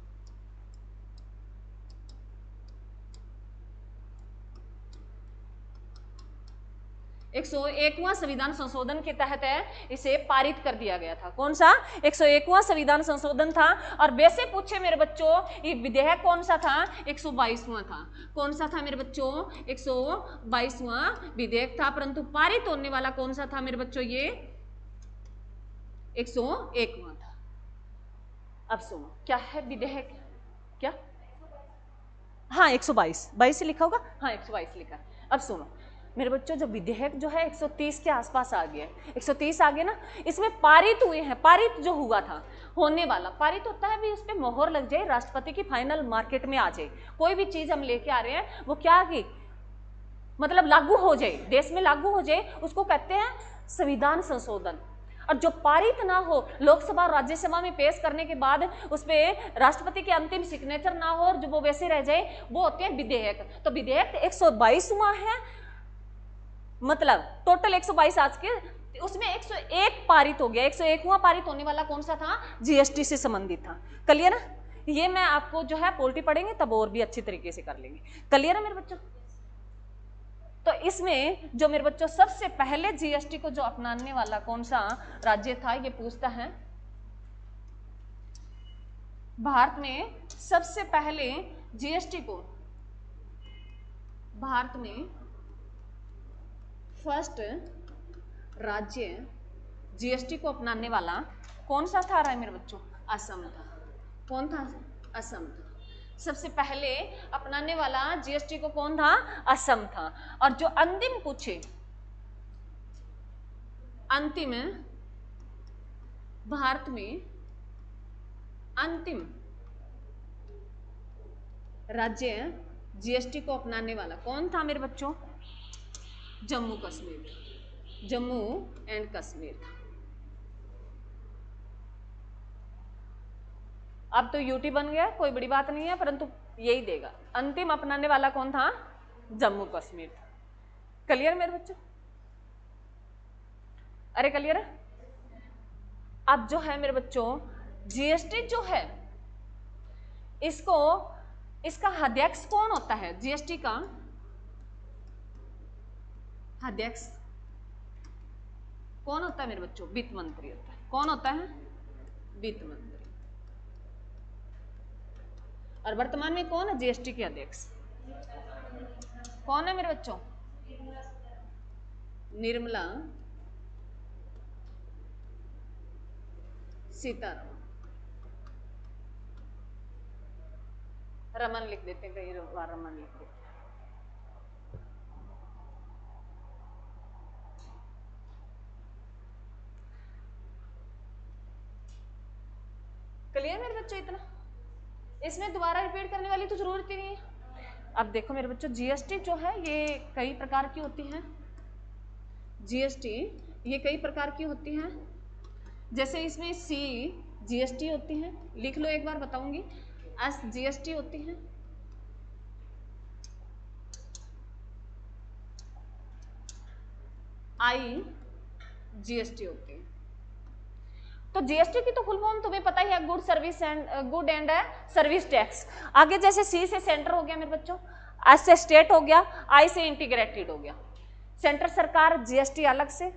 101वां संविधान संशोधन के तहत है इसे पारित कर दिया गया था। कौन सा? 101वां संविधान संशोधन था। और वैसे पूछे मेरे बच्चों ये विधेयक कौन सा था? 122वां था। कौन सा था मेरे बच्चों? 122वां विधेयक था। परंतु पारित होने वाला कौन सा था मेरे बच्चों? ये 101वां था। अब सुनो क्या है विधेयक? क्या? हाँ 122 से लिखा होगा। हाँ 122 लिखा। अब सुनो मेरे बच्चों जो विधेयक जो है 130 के आसपास आ गया, 130 आ गया ना, इसमें पारित हुए हैं। पारित जो हुआ था, होने वाला पारित होता है भी, उस पर मोहर लग जाए, राष्ट्रपति की फाइनल मार्केट में आ जाए। कोई भी चीज हम लेके आ रहे हैं वो क्या की मतलब लागू हो जाए, देश में लागू हो जाए, उसको कहते हैं संविधान संशोधन। और जो पारित ना हो, लोकसभा और राज्यसभा में पेश करने के बाद उस पर राष्ट्रपति के अंतिम सिग्नेचर ना हो और जो वो वैसे रह जाए, वो होते हैं विधेयक। तो विधेयक 122वां है, मतलब टोटल 122 आज के, उसमें 101 पारित हो गया। 101वां पारित होने वाला कौन सा था? जीएसटी से संबंधित था। क्लियर है? ये मैं आपको जो है पोलिटी पढ़ेंगे तब और भी अच्छी तरीके से कर लेंगे। क्लियर है मेरे बच्चों? तो इसमें जो मेरे बच्चों सबसे पहले जीएसटी को जो अपनाने वाला कौन सा राज्य था, ये पूछता है। भारत में सबसे पहले जीएसटी को, भारत में फर्स्ट राज्य जीएसटी को अपनाने वाला कौन सा था? रहा है मेरे बच्चों, असम था। कौन था? असम था। सबसे पहले अपनाने वाला जीएसटी को कौन था? असम था। और जो अंतिम पूछे, अंतिम भारत में अंतिम राज्य जीएसटी को अपनाने वाला कौन था मेरे बच्चों? जम्मू कश्मीर, जम्मू एंड कश्मीर था। अब तो यूटी बन गया, कोई बड़ी बात नहीं है, परंतु यही देगा। अंतिम अपनाने वाला कौन था? जम्मू कश्मीर था। क्लियर मेरे बच्चों? अरे क्लियर है? अब जो है मेरे बच्चों जीएसटी जो है इसको, इसका अध्यक्ष कौन होता है? जीएसटी का अध्यक्ष कौन होता है मेरे बच्चों? वित्त मंत्री होता है। कौन होता है? वित्त मंत्री। और वर्तमान में कौन है जीएसटी के अध्यक्ष? कौन है मेरे बच्चों? निर्मला सीतारमन। रमन लिख देते हैं, कई बार रमन लिख देते हैं। क्लियर मेरे बच्चों? इतना इसमें दोबारा रिपीट करने वाली तो जरूरत ही नहीं है। अब देखो मेरे बच्चों जीएसटी जो है ये कई प्रकार की होती है। जीएसटी ये कई प्रकार की होती हैं। जैसे इसमें सी जीएसटी होती है, लिख लो एक बार बताऊंगी। एस जीएसटी होती है, आई जीएसटी होती है। तो जीएसटी की तो फुल फॉर्म तुम्हें पता ही है, good service and good and service tax. आगे जैसे सी से सेंटर हो गया मेरे बच्चों, एस से स्टेट हो गया, आई से इंटीग्रेटेड हो गया। सेंट्रल सरकार जीएसटी अलग से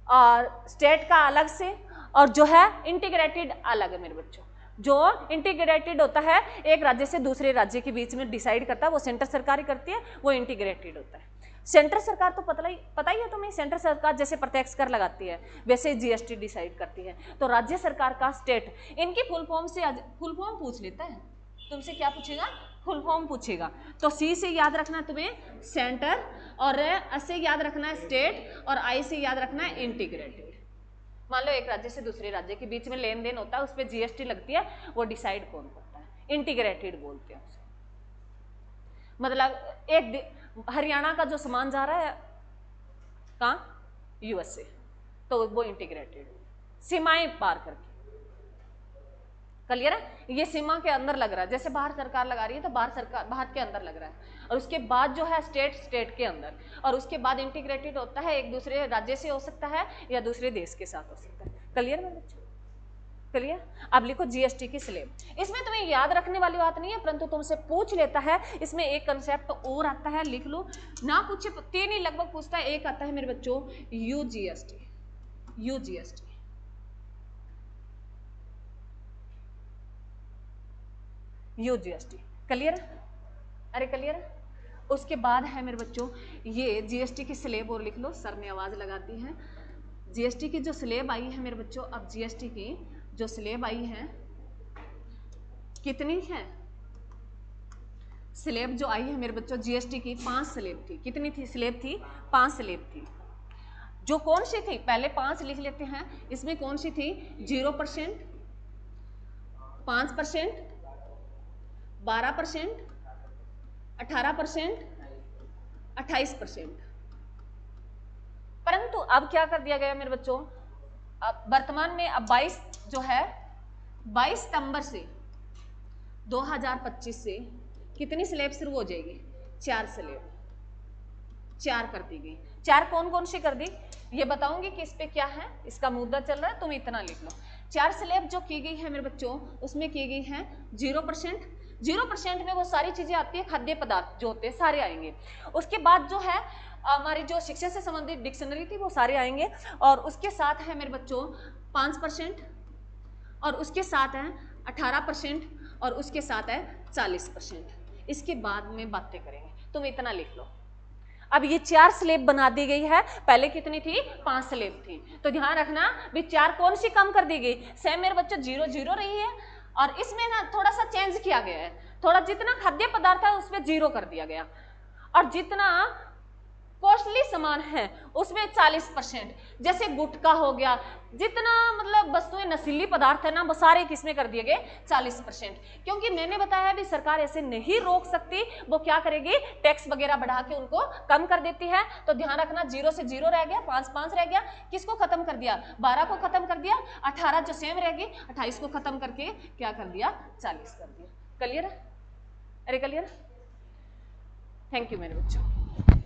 और स्टेट का अलग से, और जो है इंटीग्रेटेड अलग है मेरे बच्चों। जो इंटीग्रेटेड होता है एक राज्य से दूसरे राज्य के बीच में डिसाइड करता है, वो सेंट्रल सरकार ही करती है, वो इंटीग्रेटेड होता है। सेंट्रल सरकार तो पता ही है तुम्हें, सेंट्रल सरकार जैसे प्रत्यक्ष कर लगाती है वैसे जीएसटी डिसाइड करती है। तो राज्य सरकार का स्टेट, इनकी फुल फॉर्म से फुल फॉर्म पूछ लेता है तुमसे। क्या पूछेगा? फुल फॉर्म पूछेगा। तो सी से याद रखना तुम्हें सेंटर, और एस से याद रखना है स्टेट, और आई से याद रखना है इंटीग्रेटेड। मान लो एक राज्य से दूसरे राज्य के बीच में लेन देन होता है, उस पर जीएसटी लगती है, वो डिसाइड कौन करता है? इंटीग्रेटेड बोलते हैं उसे। मतलब एक हरियाणा का जो सामान जा रहा है कहाँ? यूएसए, तो वो इंटीग्रेटेड, सीमाएं पार करके। क्लियर है? ये सीमा के अंदर लग रहा है, जैसे बाहर सरकार लगा रही है तो बाहर सरकार बाहर के अंदर लग रहा है, और उसके बाद जो है स्टेट के अंदर, और उसके बाद इंटीग्रेटेड होता है, एक दूसरे राज्य से हो सकता है या दूसरे देश के साथ हो सकता है। क्लियर मेरे बच्चों? क्लियर? अब लिखो जीएसटी की स्लेब। इसमें तुम्हें याद रखने वाली बात नहीं है, परंतु तुमसे पूछ लेता है। इसमें एक कंसेप्ट और आता है, लिख लो ना, पूछे 3 ही लगभग पूछता है। एक आता है मेरे बच्चों यूजीएसटी, यूजीएसटी, यूजीएसटी। क्लियर? अरे क्लियर? उसके बाद है मेरे बच्चों ये जीएसटी की स्लेब, और लिख लो, सर ने आवाज लगाती है। जीएसटी की जो स्लेब आई है मेरे बच्चों, अब जीएसटी की जो स्लेब आई है कितनी है? स्लेब जो आई है मेरे बच्चों जीएसटी की 5 स्लेब थी। कितनी थी स्लेब? थी 5 स्लेब थी। जो कौन सी थी? पहले 5 लिख लेते हैं। इसमें कौन सी थी? 0%, 5%, 12%, 18%, 28%। परंतु अब क्या कर दिया गया मेरे बच्चों, अब वर्तमान में अब 22 जो है 22 सितंबर से 2025 से कितनी स्लेब शुरू हो जाएगी? 4 स्लेब, 4 कर दी गई। 4 कौन कौन सी कर दी ये बताऊंगी कि इस पे क्या है, इसका मुद्दा चल रहा है, तुम इतना लिख लो। 4 स्लेब जो की गई है मेरे बच्चों, उसमें की गई है 0%। 0% में वो सारी चीजें आती है, खाद्य पदार्थ जो होते हैं सारे आएंगे। उसके बाद जो है हमारी जो शिक्षा से संबंधित डिक्शनरी थी वो सारे आएंगे, और उसके साथ है मेरे बच्चों 5%, और उसके साथ है 18%, और उसके साथ है 40%। इसके बाद में बातें करेंगे, तुम इतना लिख लो। अब ये 4 स्लेब बना दी गई है, पहले कितनी थी? 5 स्लेब थी। तो ध्यान रखना भी 4 कौन सी कम कर दी गई? सेम मेरे बच्चों 0 0 रही है, और इसमें ना थोड़ा सा चेंज किया गया है, थोड़ा जितना खाद्य पदार्थ है उसमें 0 कर दिया गया, और जितना कॉस्टली सामान है उसमें 40%, जैसे गुटखा हो गया, जितना मतलब वस्तुएं नशीली पदार्थ है ना, वो सारे किसमें कर दिए गए? 40%। क्योंकि मैंने बताया भी सरकार ऐसे नहीं रोक सकती, वो क्या करेगी? टैक्स वगैरह बढ़ा के उनको कम कर देती है। तो ध्यान रखना 0 से 0 रह गया, 5 5 रह गया, किसको खत्म कर दिया? 12 को खत्म कर दिया, 18 जो सेम रहेगी, 28 को खत्म करके क्या कर दिया? 40 कर दिया। क्लियर? अरे क्लियर? थैंक यू मेरे बच्चों।